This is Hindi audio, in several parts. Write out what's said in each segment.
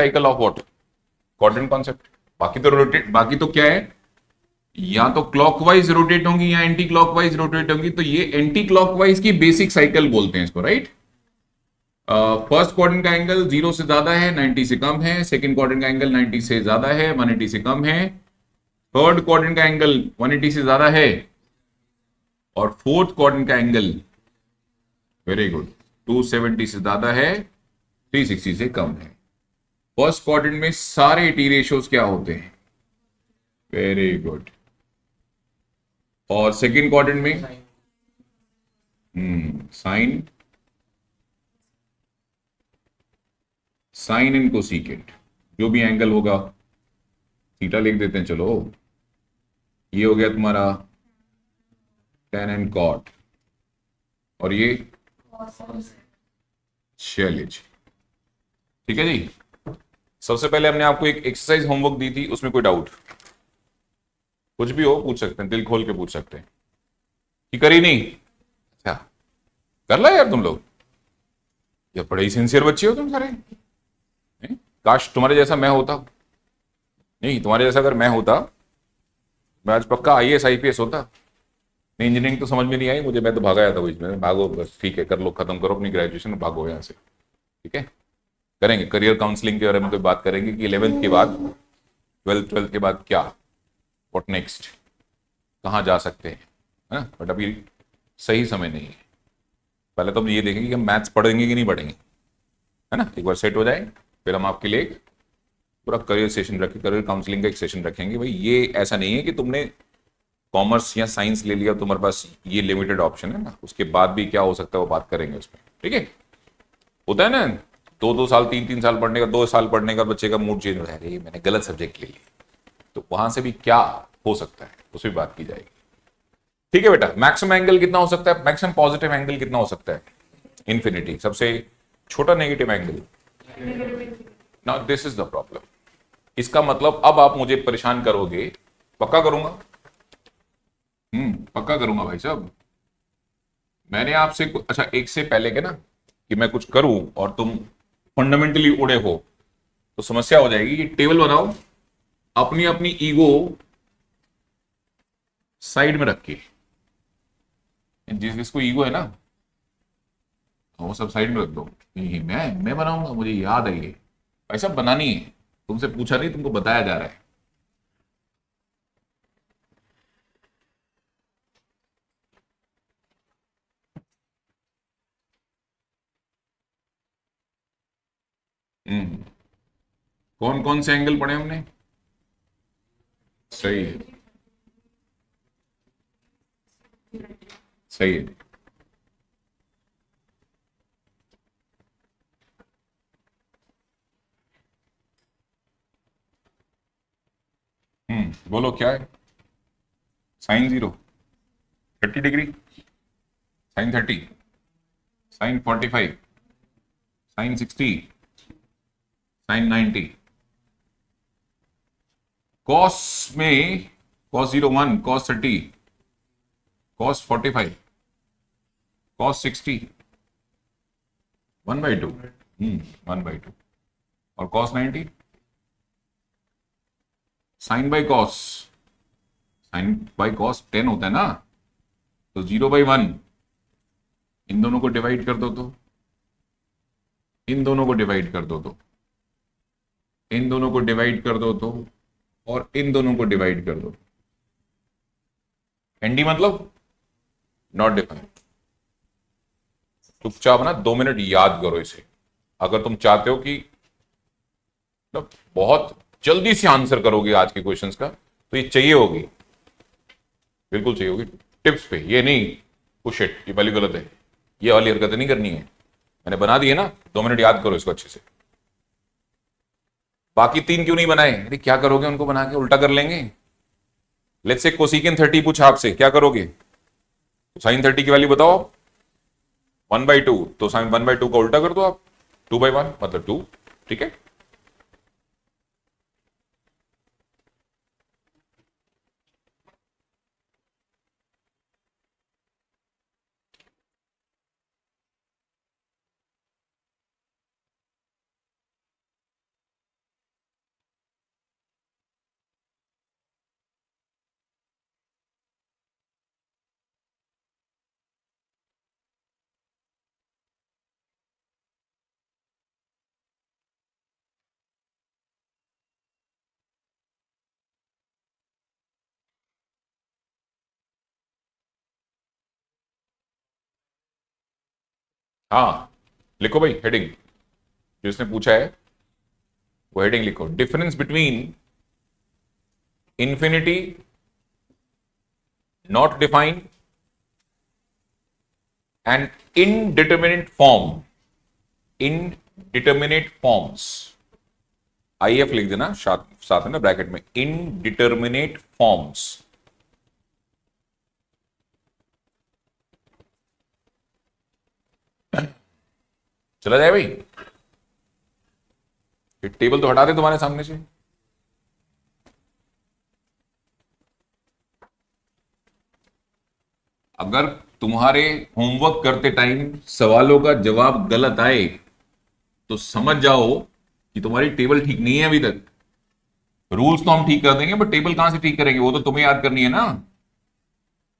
Cycle of what? Quadrant concept. बाकी तो क्या है, या तो क्लॉकवाइज रोटेट होंगी या एंटी क्लॉकवाइज रोटेट होंगी, तो ये एंटी क्लॉकवाइज की बेसिक साइकिल बोलते हैं इसको, राइट। फर्स्ट क्वाड्रेंट का एंगल 0 से ज्यादा है, 90 से कम है। सेकंड क्वाड्रेंट का एंगल 90 से ज्यादा है, 180 से कम है। थर्ड क्वाड्रेंट का एंगल 180 से ज्यादा है, और फोर्थ क्वाड्रेंट का एंगल, वेरी गुड, 270 से ज्यादा है, 360 से कम है। फर्स्ट क्वाड्रेंट में सारे टी रेशियोज क्या होते हैं? Very good. और सेकंड क्वाड्रेंट में साइन, साइन इन कोसिकेंट, जो भी एंगल होगा, थीटा लिख देते हैं चलो। ये हो गया तुम्हारा टेन एंड कॉट, और ये चलिए जी, ठीक है जी। सबसे पहले हमने आपको एक एक्सरसाइज होमवर्क दी थी, उसमें कोई डाउट कुछ भी हो पूछ सकते हैं, दिल खोल के पूछ सकते हैं कि करी नहीं? अच्छा, कर ला यार तुम लोग, ये बड़े ही सिंसियर बच्चे हो तुम सारे। काश तुम्हारे जैसा मैं होता। नहीं, तुम्हारे जैसा अगर मैं होता, मैं आज पक्का आईएएस आईपीएस होता। नहीं, इंजीनियरिंग तो समझ में नहीं आई मुझे, मैं तो भागा आया था बीच में। भागो बस, ठीक है, कर लो, खत्म करो अपनी ग्रेजुएशन, भागो यहाँ से। ठीक है, करेंगे करियर काउंसलिंग के बारे में कोई बात करेंगे कि 11th के बाद, 12th के बाद क्या, व्हाट नेक्स्ट, कहाँ जा सकते हैं, है ना। बट अभी सही समय नहीं है। पहले तो हम ये देखेंगे कि हम मैथ्स पढ़ेंगे कि नहीं पढ़ेंगे, है ना। एक बार सेट हो जाए, फिर हम आपके लिए एक पूरा करियर सेशन रखें, करियर काउंसलिंग का एक सेशन रखेंगे। भाई ये ऐसा नहीं है कि तुमने कॉमर्स या साइंस ले लिया, तुम्हारे पास ये लिमिटेड ऑप्शन है ना, उसके बाद भी क्या हो सकता है वो बात करेंगे उसमें, ठीक है। होता है ना, 2-2 साल 3-3 साल पढ़ने का, 2 साल पढ़ने का बच्चे का मूड चेंज हो रहा है, अरे मैंने गलत सब्जेक्ट ले लिया, तो वहां से भी क्या हो सकता है उस पर बात की जाएगी। ठीक है बेटा, मैक्सिमम एंगल कितना हो सकता है, मैक्सिमम पॉजिटिव एंगल कितना हो सकता है? इंफिनिटी। सबसे छोटा negative angle, now this is the problem. इसका मतलब अब आप मुझे परेशान करोगे, पक्का करूंगा, पक्का करूंगा भाई साहब। मैंने आपसे अच्छा, एक से पहले के ना कि मैं कुछ करूं और तुम फंडामेंटली उड़े हो, तो समस्या हो जाएगी। कि टेबल बनाओ, अपनी अपनी ईगो साइड में रख के, जिस जिसको ईगो है ना, वो सब साइड में रख दो। नहीं, मैं बनाऊंगा, मुझे याद है ये, भाई साहब बनानी है। तुमसे पूछा नहीं, तुमको बताया जा रहा है। हम्म, कौन कौन से एंगल पढ़े हमने? सही है, सही है। बोलो क्या है? Sine 0, 30 degree, sine 30, sine 45, sine 60, sine 90। Cos में कॉस 0 1, कॉस 30, कॉस 45, कॉस 60, 1/2, 1/2। और cos 90, sine by cos, sine by cos 10 होता है ना, तो 0/1। इन दोनों को डिवाइड कर दो तो, इन दोनों को डिवाइड कर दो तो, इन दोनों को डिवाइड कर दो तो, और इन दोनों को डिवाइड कर दो। एनडी मतलब नॉट डिफाइंड। चुपचाप ना 2 मिनट याद करो इसे। अगर तुम चाहते हो कि मतलब बहुत जल्दी से आंसर करोगे आज के क्वेश्चंस का, तो ये चाहिए होगी, बिल्कुल चाहिए होगी। टिप्स पे, ये नहीं पुश इट, ये वाली गलत है, ये वाली हरकत नहीं करनी है। मैंने बना दी है ना, 2 मिनट याद करो इसको अच्छे से। बाकी 3 क्यों नहीं बनाए? अरे क्या करोगे उनको बना के, उल्टा कर लेंगे। लेट्स से कोसिकेन 30 पूछा आपसे, क्या करोगे? तो साइन 30 की वैल्यू बताओ। 1/2, तो साइन 1/2 का उल्टा कर दो आप, 2/1 मतलब 2। ठीक है, हाँ लिखो भाई हेडिंग, जो इसने पूछा है वो हेडिंग लिखो, difference between infinity not defined and indeterminate form, indeterminate forms, if लिख देना साथ में ना ब्रैकेट में, इनडिटर्मिनेट फॉर्म्स। चला जाए भाई, टेबल तो हटा दे तुम्हारे सामने से। अगर तुम्हारे होमवर्क करते टाइम सवालों का जवाब गलत आए तो समझ जाओ कि तुम्हारी टेबल ठीक नहीं है अभी तक। रूल्स तो हम ठीक कर देंगे बट टेबल कहां से ठीक करेंगे, वो तो तुम्हें याद करनी है ना।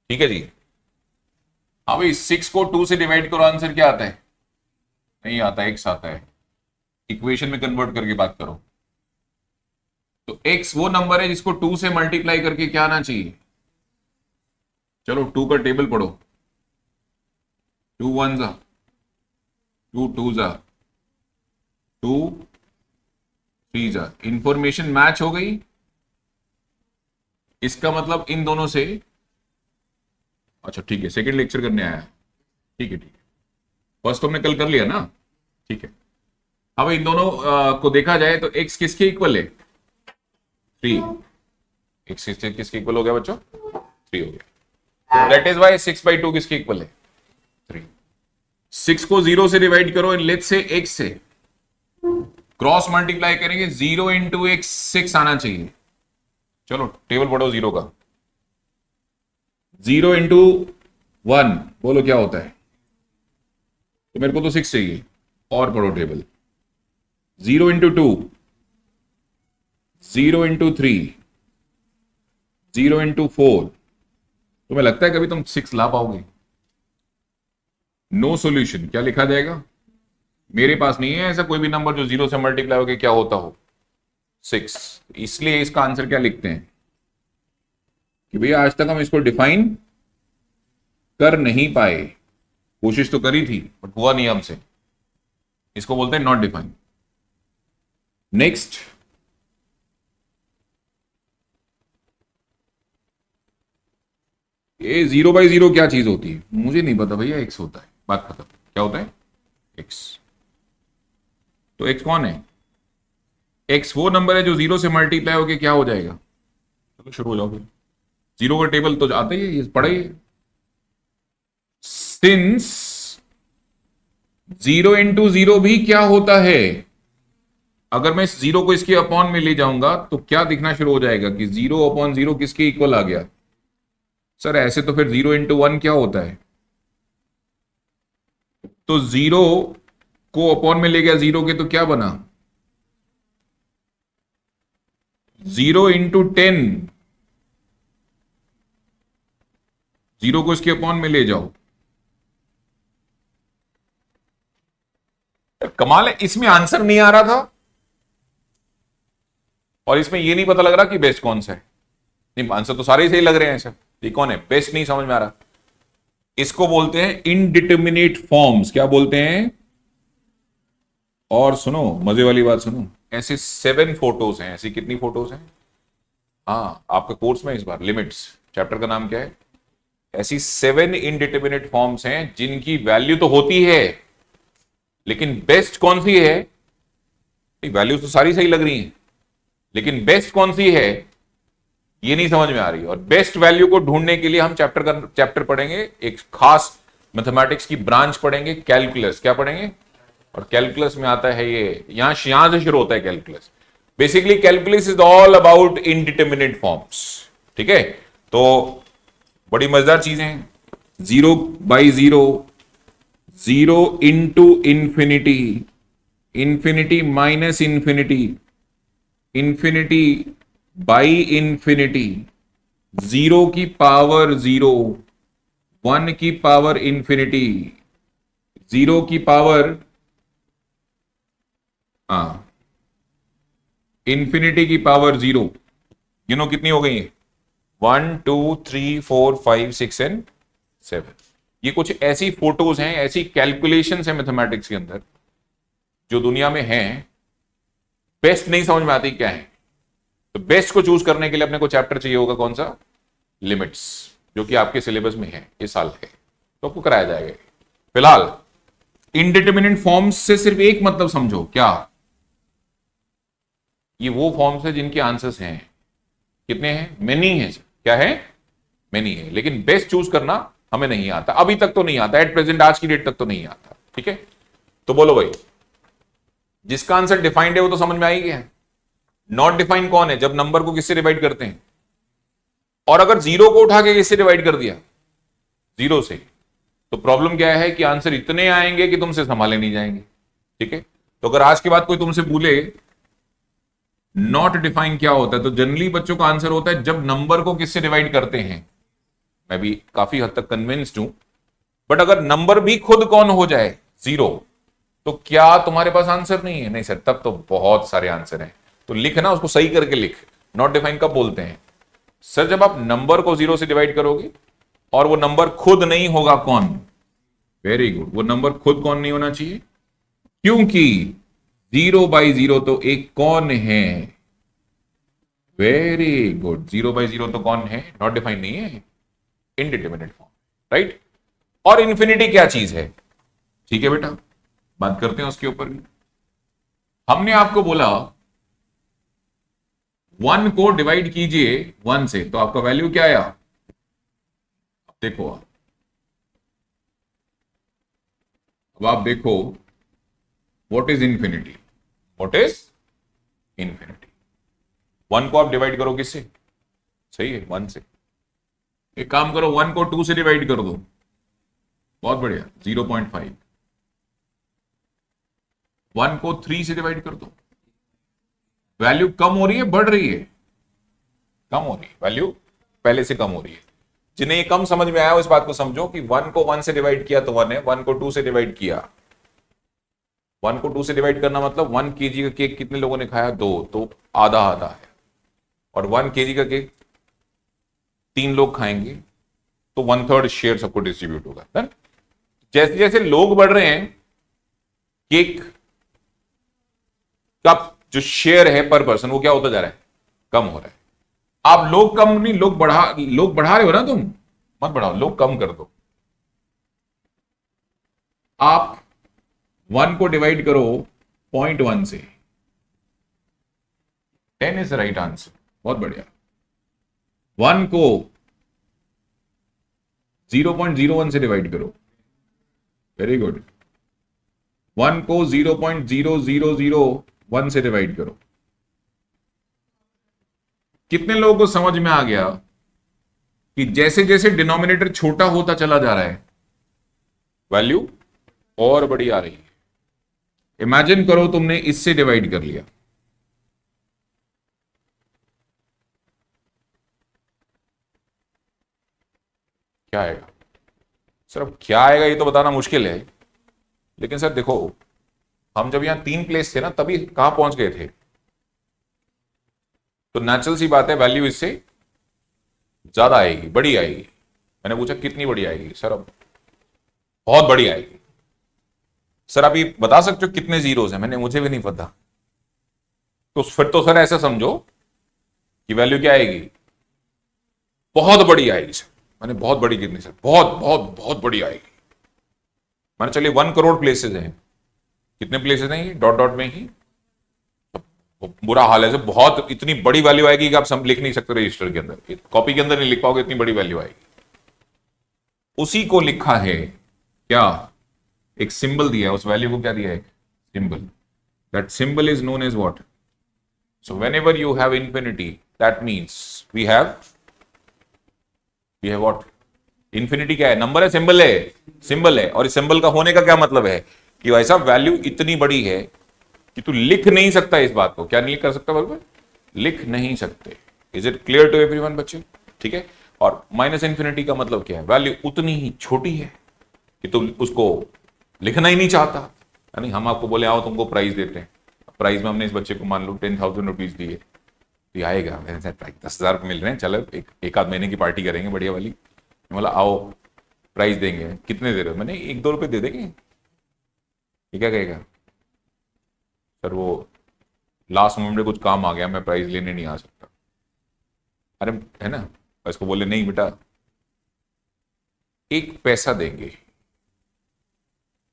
ठीक है जी। हाँ भाई 6 को 2 से डिवाइड करो, आंसर क्या आता है? नहीं आता, एक्स आता है। इक्वेशन में कन्वर्ट करके बात करो। तो एक्स वो नंबर है जिसको 2 से मल्टीप्लाई करके क्या आना चाहिए? चलो 2 का टेबल पढ़ो। 2 1 जा, 2 2 जा, 2 3 जा। इंफॉर्मेशन मैच हो गई, इसका मतलब इन दोनों से, अच्छा ठीक है सेकंड लेक्चर करने आया, ठीक है ठीक है, फर्स्ट तो हमने कल कर लिया ना, ठीक है। अब इन दोनों को देखा जाए तो x किसके इक्वल है? 3। x किसके इक्वल हो गया बच्चों? 3 हो गया। दैट इज वाई 6/2 किसके इक्वल है? 3। 6 को 0 से डिवाइड करो, लेट्स से x से क्रॉस मल्टीप्लाई करेंगे, 0 इंटू एक्स 6 आना चाहिए। चलो टेबल पढ़ो 0 का। 0 इंटू 1 बोलो क्या होता है? तो मेरे को तो 6 चाहिए, और पढ़ो टेबल। 0 into 2, 0 into 3, 0 into 4। तुम्हें लगता है कभी तुम 6 ला पाओगे? No solution. क्या लिखा जाएगा? मेरे पास नहीं है ऐसा कोई भी नंबर जो 0 से मल्टीप्लाई होकर क्या होता हो 6। इसलिए इसका आंसर क्या लिखते हैं कि भैया आज तक हम इसको डिफाइन कर नहीं पाए, कोशिश तो करी थी बट हुआ नहीं हमसे, इसको बोलते हैं नॉट डिफाइन। नेक्स्ट, ये 0/0 क्या चीज होती है? मुझे नहीं पता भैया, एक्स होता है, बात खत्म। क्या होता है? एक्स। तो एक्स कौन है? एक्स वो नंबर है जो 0 से मल्टीप्लाई होके क्या हो जाएगा? चलो शुरू हो जाओ फिर। 0 का टेबल तो आते ही है, पढ़ा ही। सिंस 0 इंटू 0 भी क्या होता है? अगर मैं इस 0 को इसके अपॉन में ले जाऊंगा तो क्या दिखना शुरू हो जाएगा कि 0/0 किसके इक्वल आ गया? सर ऐसे तो फिर 0 इंटू 1 क्या होता है? तो 0 को अपॉन में ले गया 0 के, तो क्या बना? 0 इंटू 10, 0 को इसके अपॉन में ले जाओ। कमाल है, इसमें आंसर नहीं आ रहा था और इसमें यह नहीं पता लग रहा कि बेस्ट कौन सा है। नहीं, आंसर तो सारे ही सही लग रहे हैं सर, ये कौन है बेस्ट नहीं समझ में आ रहा। इसको बोलते हैं इनडिटर्मिनेट फॉर्म्स। क्या बोलते हैं? और सुनो मजे वाली बात सुनो, ऐसे 7 फोटोज हैं। ऐसी कितनी फोटोज हैं? हाँ आपके कोर्स में इस बार लिमिट्स चैप्टर का नाम क्या है? ऐसी 7 इनडिटर्मिनेट फॉर्म्स हैं जिनकी वैल्यू तो होती है लेकिन बेस्ट कौन सी है? वैल्यू तो सारी सही लग रही हैं लेकिन बेस्ट कौन सी है ये नहीं समझ में आ रही। और बेस्ट वैल्यू को ढूंढने के लिए हम चैप्टर पढ़ेंगे, एक खास मैथमेटिक्स की ब्रांच पढ़ेंगे, कैलकुलस। क्या पढ़ेंगे? और कैलकुलस में आता है ये, यहां से शुरू होता है calculus. Basically calculus is all about indeterminate forms. ठीक है, तो बड़ी मजेदार चीजें हैं। 0/0, 0 into infinity, infinity minus infinity, infinity by infinity, 0 की पावर 0, 1 की पावर इंफिनिटी, 0 की पावर इंफिनिटी की पावर 0। कितनी हो गई है? 1 2 3 4 5 6 एंड 7। ये कुछ ऐसी फोटोज हैं, ऐसी कैलकुलेशंस हैं मैथमेटिक्स के अंदर जो दुनिया में हैं, बेस्ट नहीं समझ में आती क्या है। तो बेस्ट को चूज करने के लिए अपने को चैप्टर चाहिए होगा कौन सा, लिमिट्स, जो कि आपके सिलेबस में है, इस साल है, तो आपको कराया जाएगा। फिलहाल इनडिटरमिनेट फॉर्म्स से सिर्फ एक मतलब समझो, क्या, ये वो फॉर्म्स है जिनके आंसर्स हैं, कितने हैं, मेनी है, क्या है, मेनी है, लेकिन बेस्ट चूज करना हमें नहीं आता, अभी तक तो नहीं आता, एट प्रेजेंट, आज की डेट तक तो नहीं आता। ठीक है, तो बोलो भाई, जिसका आंसर डिफाइंड है वो तो समझ में आई गया। नॉट डिफाइंड कौन है, जब नंबर को किससे डिवाइड करते हैं, और अगर जीरो को उठा के किससे डिवाइड कर दिया, जीरो से, तो प्रॉब्लम क्या है कि आंसर इतने आएंगे कि तुमसे संभाले नहीं जाएंगे। ठीक है, तो अगर आज के बाद कोई तुमसे बोले नॉट डिफाइन क्या होता है, तो जनरली बच्चों का आंसर होता है जब नंबर को किससे डिवाइड करते हैं। मैं भी काफी हद तक कन्विंस्ड हूं, बट अगर नंबर भी खुद कौन हो जाए, जीरो, तो क्या तुम्हारे पास आंसर नहीं है, नहीं सर, तब तो बहुत सारे आंसर हैं। तो लिख ना, उसको सही करके लिख। नॉट डिफाइन कब बोलते हैं, सर जब आप नंबर को जीरो से डिवाइड करोगे और वो नंबर खुद नहीं होगा कौन, वेरी गुड, वो नंबर खुद कौन नहीं होना चाहिए, क्योंकि 0/0 तो एक कौन है, वेरी गुड, 0/0 तो कौन है, नॉट डिफाइन नहीं है, इनडिटरमिनेट फॉर्म, राइट। और इंफिनिटी क्या चीज है, ठीक है बेटा, बात करते हैं उसके ऊपर भी। हमने आपको बोला 1 को डिवाइड कीजिए 1 से, तो आपका वैल्यू क्या आया, देखो अब आप देखो, what is infinity, what is infinity. 1 को आप डिवाइड करो किससे, सही है, 1 से। एक काम करो, 1 को 2 से डिवाइड कर दो, बहुत बढ़िया, 0.5। 1 को 3 से डिवाइड कर दो, वैल्यू कम हो रही है, बढ़ रही है, कम हो रही है, वैल्यू पहले से कम हो रही है। जिन्हें ये कम समझ में आया इस बात को समझो कि 1 को 1 से डिवाइड किया तो 1 है, 1 को 2 से डिवाइड किया, 1 को 2 से डिवाइड करना मतलब 1 kg का केक कितने लोगों ने खाया, 2, तो आधा आधा है, और 1 kg का केक 3 लोग खाएंगे तो 1/3 शेयर सबको डिस्ट्रीब्यूट होगा है? जैसे जैसे लोग बढ़ रहे हैं, केक का जो शेयर है पर पर्सन वो क्या होता जा रहा है, कम हो रहा है। आप लोग कम नहीं, लोग बढ़ा रहे हो ना, तुम मत बढ़ाओ, लोग कम कर दो। आप 1 को डिवाइड करो 0.1 से, 10 इज द राइट आंसर, बहुत बढ़िया। 1 को 0.01 से डिवाइड करो, वेरी गुड। 1 को 0.0001 से डिवाइड करो। कितने लोगों को समझ में आ गया कि जैसे जैसे डिनोमिनेटर छोटा होता चला जा रहा है, वैल्यू और बड़ी आ रही है। इमेजिन करो तुमने इससे डिवाइड कर लिया, क्या आएगा सर, अब क्या आएगा ये तो बताना मुश्किल है, लेकिन सर देखो, हम जब यहां 3 प्लेस थे ना, तभी कहां पहुंच गए थे, तो नेचुरल सी बात है वैल्यू इससे ज्यादा आएगी, बड़ी आएगी। मैंने पूछा कितनी बड़ी आएगी, सर अब बहुत बड़ी आएगी। सर आप ये बता सकते हो कितने जीरोस हैं, मैंने मुझे भी नहीं पता। तो फिर तो सर ऐसा समझो कि वैल्यू क्या आएगी, बहुत बड़ी आएगी। सर मैंने बहुत बड़ी कितनी, सर बहुत बहुत बहुत बड़ी आएगी। मैंने चलिए 1 करोड़ प्लेसेस हैं, कितने प्लेसेस हैं ये, डॉट डॉट में ही, बुरा हाल है सर, बहुत इतनी बड़ी वैल्यू आएगी कि आप सब लिख नहीं सकते रजिस्टर के अंदर, कॉपी के अंदर नहीं लिख पाओगे, इतनी बड़ी वैल्यू आएगी। उसी को लिखा है क्या, एक सिंबल दिया है, उस वैल्यू को क्या दिया है, symbol. That symbol is known as what, so whenever you have infinity that means we have what, infinity क्या है, नंबर है, सिंबल है, सिंबल है। और इस सिंबल का होने का क्या मतलब है कि वैसा वैल्यू इतनी बड़ी है कि तू लिख नहीं सकता इस बात को, क्या नहीं कर सकता, बल्कि लिख नहीं सकते। Is it clear to everyone बच्चे, ठीक है। और माइनस इंफिनिटी का मतलब क्या है, वैल्यू उतनी ही छोटी है कि तू उसको लिखना ही नहीं चाहता। यानी हम आपको बोले आओ तुमको प्राइज देते हैं, प्राइज में हमने इस बच्चे को मान लो 10,000 रुपीज दिए, तो आएगा मेरे साथ 10,000 मिल रहे हैं, चलो एक आध महीने की पार्टी करेंगे बढ़िया वाली, बोला आओ प्राइस देंगे, कितने दे रहे हो? मैंने 1-2 रुपए दे देंगे। ये क्या कहेगा? सर वो लास्ट मोमेंट में कुछ काम आ गया, मैं प्राइस लेने नहीं आ सकता। अरे है ना, इसको बोले नहीं बेटा, 1 पैसा देंगे,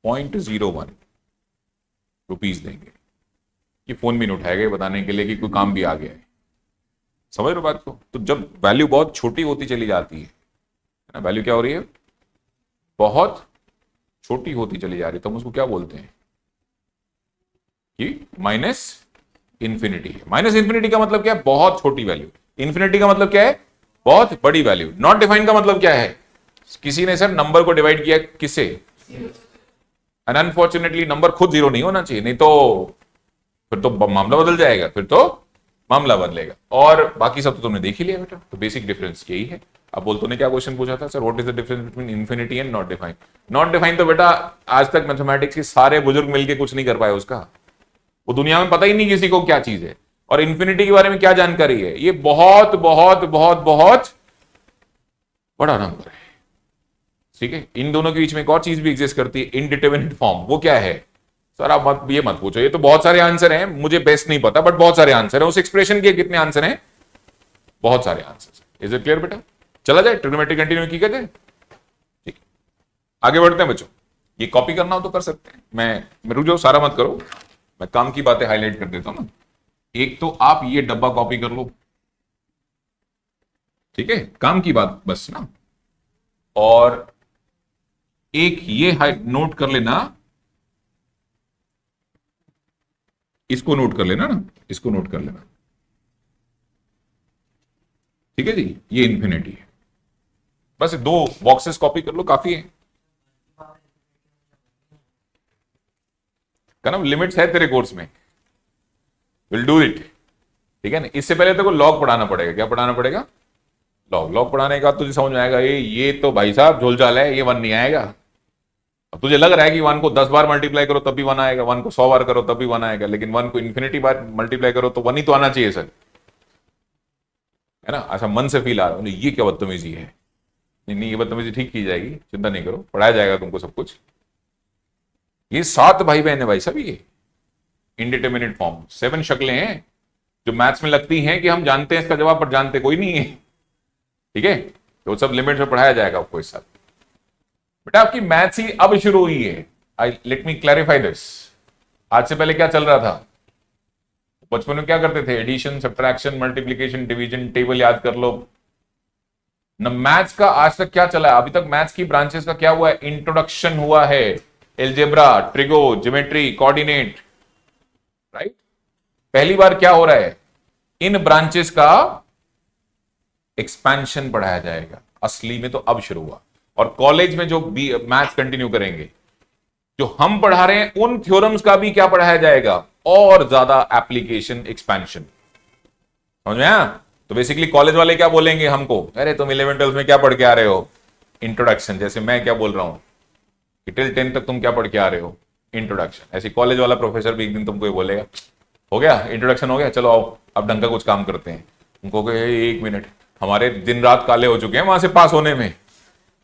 0.01 रुपीज देंगे। ये फोन भी नहीं उठाएगा ये बताने के लिए कि कोई काम भी आ गया है। समझ रहे हो बात को? तो जब वैल्यू बहुत छोटी होती चली जाती है ना, वैल्यू क्या हो रही है? बहुत छोटी होती चली जा रही है, तो हम उसको क्या बोलते हैं कि माइनस इंफिनिटी है। माइनस इंफिनिटी का मतलब क्या है? बहुत छोटी वैल्यू। इंफिनिटी का मतलब क्या है? बहुत बड़ी वैल्यू। नॉट डिफाइंड का मतलब क्या है? किसी ने सर नंबर को डिवाइड किया किससे? एंड अनफॉर्चुनेटली नंबर खुद 0 नहीं होना चाहिए, नहीं तो फिर तो मामला बदल जाएगा, फिर तो मामला बदलेगा। और बाकी सब तो तुमने देख ही लिया बेटा। तो बेसिक डिफरेंस यही है। अब बोल, तूने क्या क्वेश्चन पूछा था sir, what is the difference between infinity and not defined? Not defined तो बेटा आज तक मैथमेटिक्स के सारे बुजुर्ग मिलके कुछ नहीं कर पाए उसका। वो दुनिया में पता ही नहीं किसी को क्या चीज है। और इंफिनिटी के बारे में क्या जानकारी है? ये बहुत बहुत बहुत बहुत बड़ा नंबर है। ठीक है, इन दोनों के बीच में एक और चीज भी एग्जिस्ट करती है, इनडिटरमिनेट फॉर्म। वो क्या है? सर आप मत पूछो, ये तो बहुत सारे आंसर हैं, मुझे बेस्ट नहीं पता, बट बहुत सारे आंसर हैं। उस एक्सप्रेशन के कितने आंसर हैं? बहुत सारे आंसर। इज इट क्लियर बेटा? चला जाए ट्रिग्नोमेट्री कंटिन्यू की कहते हैं। ठीक, आगे बढ़ते हैं बच्चों। ये कॉपी करना हो तो कर सकते हैं। मैं रुक जाओ, सारा मत करो, मैं काम की बातें हाईलाइट कर देता हूं ना। एक तो आप ये डब्बा कॉपी कर लो, ठीक है, काम की बात बस ना। और एक ये नोट कर लेना, इसको नोट कर लेना ना, इसको नोट कर लेना। ठीक है जी, ये इंफिनिटी है। बस 2 बॉक्सेस कॉपी कर लो, काफी है। कनम लिमिट्स है तेरे कोर्स में, विल डू इट। ठीक है ना। इससे पहले तो लॉग पढ़ाना पड़ेगा। क्या पढ़ाना पड़ेगा? लॉग पढ़ाने का तुझे समझ में आएगा ये तो भाई साहब झोलझाल है, ये 1 नहीं आएगा। अब तुझे लग रहा है कि 1 को 10 बार मल्टीप्लाई करो तब भी 1 आएगा, 1 को 100 बार करो तब भी 1 आएगा, लेकिन 1 को इन्फिनिटी बार मल्टीप्लाई करो तो 1 ही तो आना चाहिए सर, है ना। अच्छा, मन से फील आ रहा है ये क्या बदतमीजी है? नहीं नहीं, ये बदतमीजी ठीक की जाएगी, चिंता नहीं करो, पढ़ाया जाएगा तुमको सब कुछ। ये 7 भाई बहन है भाई साहब, ये इनडिटरमिनेट फॉर्म 7 शक्लें हैं जो मैथ्स में लगती हैं कि हम जानते हैं इसका जवाब, पर जानते कोई नहीं है। ठीक है, तो सब लिमिट में पढ़ाया जाएगा आपको इस साल। बेटा आपकी मैथ्स ही अब शुरू हुई है। I let me clarify this. आज से पहले क्या चल रहा था? बचपन में क्या करते थे? Addition, subtraction, multiplication, division, table याद कर लो न। मैथ्स का आज तक क्या चला है? अभी तक मैथ्स की ब्रांचेस का क्या हुआ है? इंट्रोडक्शन हुआ है, algebra, trigo, geometry, coordinate, right. पहली बार क्या हो रहा है? इन ब्रांचेस का एक्सपेंशन पढ़ाया जाएगा। असली में तो अब शुरू हुआ। और कॉलेज में जो मैथ्स कंटिन्यू करेंगे, जो हम पढ़ा रहे हैं उन थ्योरम्स का भी क्या पढ़ाया जाएगा? और ज्यादा एप्लीकेशन, एक्सपेंशन। समझ में आया? तो बेसिकली कॉलेज वाले क्या बोलेंगे हमको? अरे तुम 11-12 में क्या पढ़ के आ रहे हो? इंट्रोडक्शन। जैसे मैं क्या बोल रहा हूं कि टिल 10 तक तुम क्या पढ़ के आ रहे हो? इंट्रोडक्शन। ऐसे कॉलेज वाला प्रोफेसर भी एक दिन तुमको ये बोलेगा, हो गया इंट्रोडक्शन, हो गया, चलो आओ अब ढंग का कुछ काम करते हैं। उनको कहे 1 मिनट, हमारे दिन रात काले हो चुके हैं वहां से पास होने में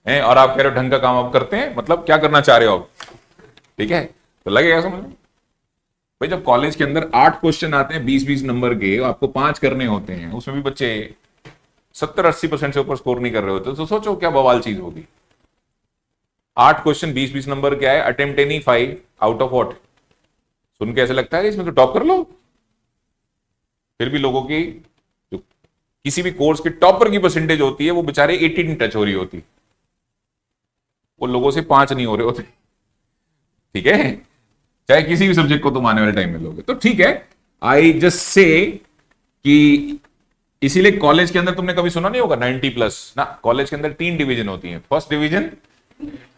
हैं, और आप कह रहे हो ढंग का काम अब करते हैं, मतलब क्या करना चाह रहे हो आप? ठीक है, तो लगेगा समझ में भाई। जब कॉलेज के अंदर 8 क्वेश्चन आते हैं 20-20 नंबर के, आपको 5 करने होते हैं, उसमें भी बच्चे 70-80% से ऊपर स्कोर नहीं कर रहे होते, तो सोचो क्या बवाल चीज होगी। 8 क्वेश्चन 20-20 नंबर के आए, attempt any 5 out of what? सुन के ऐसे लगता है इसमें तो टॉप कर लो। फिर भी लोगों की जो किसी भी कोर्स के टॉपर की परसेंटेज होती है वो बेचारे 18 टच हो रही होती, वो लोगों से 5 नहीं हो रहे होते। ठीक है, चाहे किसी भी सब्जेक्ट को तुम आने वाले टाइम में लोगे तो ठीक है। आई जस्ट से कि इसीलिए कॉलेज के अंदर तुमने कभी सुना नहीं होगा 90+ ना। कॉलेज के अंदर 3 डिवीजन होती हैं। फर्स्ट डिवीजन,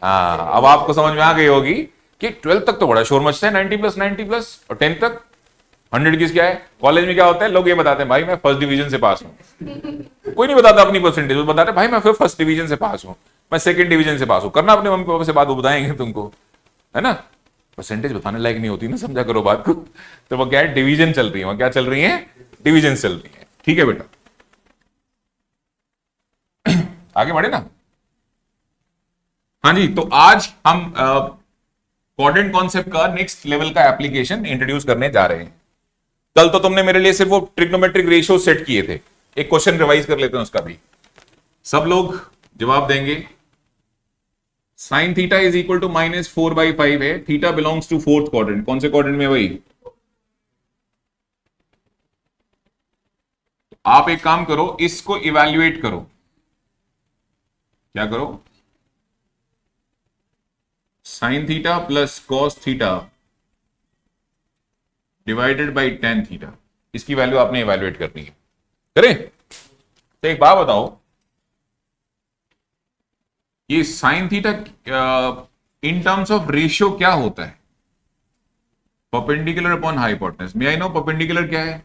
हाँ अब आपको समझ में आ गई होगी कि 12 तक तो बड़ा शोर मचता है 90+, 90+, और 10 तक 100 किस क्या है? कॉलेज में क्या होता है? लोग ये बताते हैं भाई मैं फर्स्ट डिवीजन से पास हूं। कोई नहीं बताता अपनी परसेंटेज, वो बताते भाई मैं फिर फर्स्ट डिवीजन से पास हूं, मैं सेकंड डिवीजन से पास हूं। करना अपने मम्मी पापा से बात, वो बताएंगे तुमको, है ना। परसेंटेज बताने लायक नहीं होती ना, समझा करो बात को। तो वो क्या है? डिवीजन चल रही है, वो क्या चल रही है? डिवीजन चल रही है। ठीक है बेटा, आगे बढ़े ना। हाँ जी, तो आज हम कोऑर्डिनेट कॉन्सेप्ट का नेक्स्ट लेवल का एप्लीकेशन इंट्रोड्यूस करने जा रहे हैं। कल तो तुमने मेरे लिए सिर्फ वो ट्रिग्नोमेट्रिक रेशियो सेट किए थे, एक क्वेश्चन रिवाइज कर लेते हैं उसका भी। सब लोग जवाब देंगे। Sine theta is equal to -4/5 है, theta belongs to fourth quadrant. कौन से क्वाड्रेंट में भाई? आप एक काम करो, इसको इवैल्यूएट करो। क्या करो? Sine theta plus cos theta divided by tan theta, इसकी वैल्यू आपने इवैल्यूएट करनी है। करें? तो एक बात बताओ, ये sine theta in terms of ratio क्या होता है? Perpendicular upon hypotenuse. May I know perpendicular क्या है?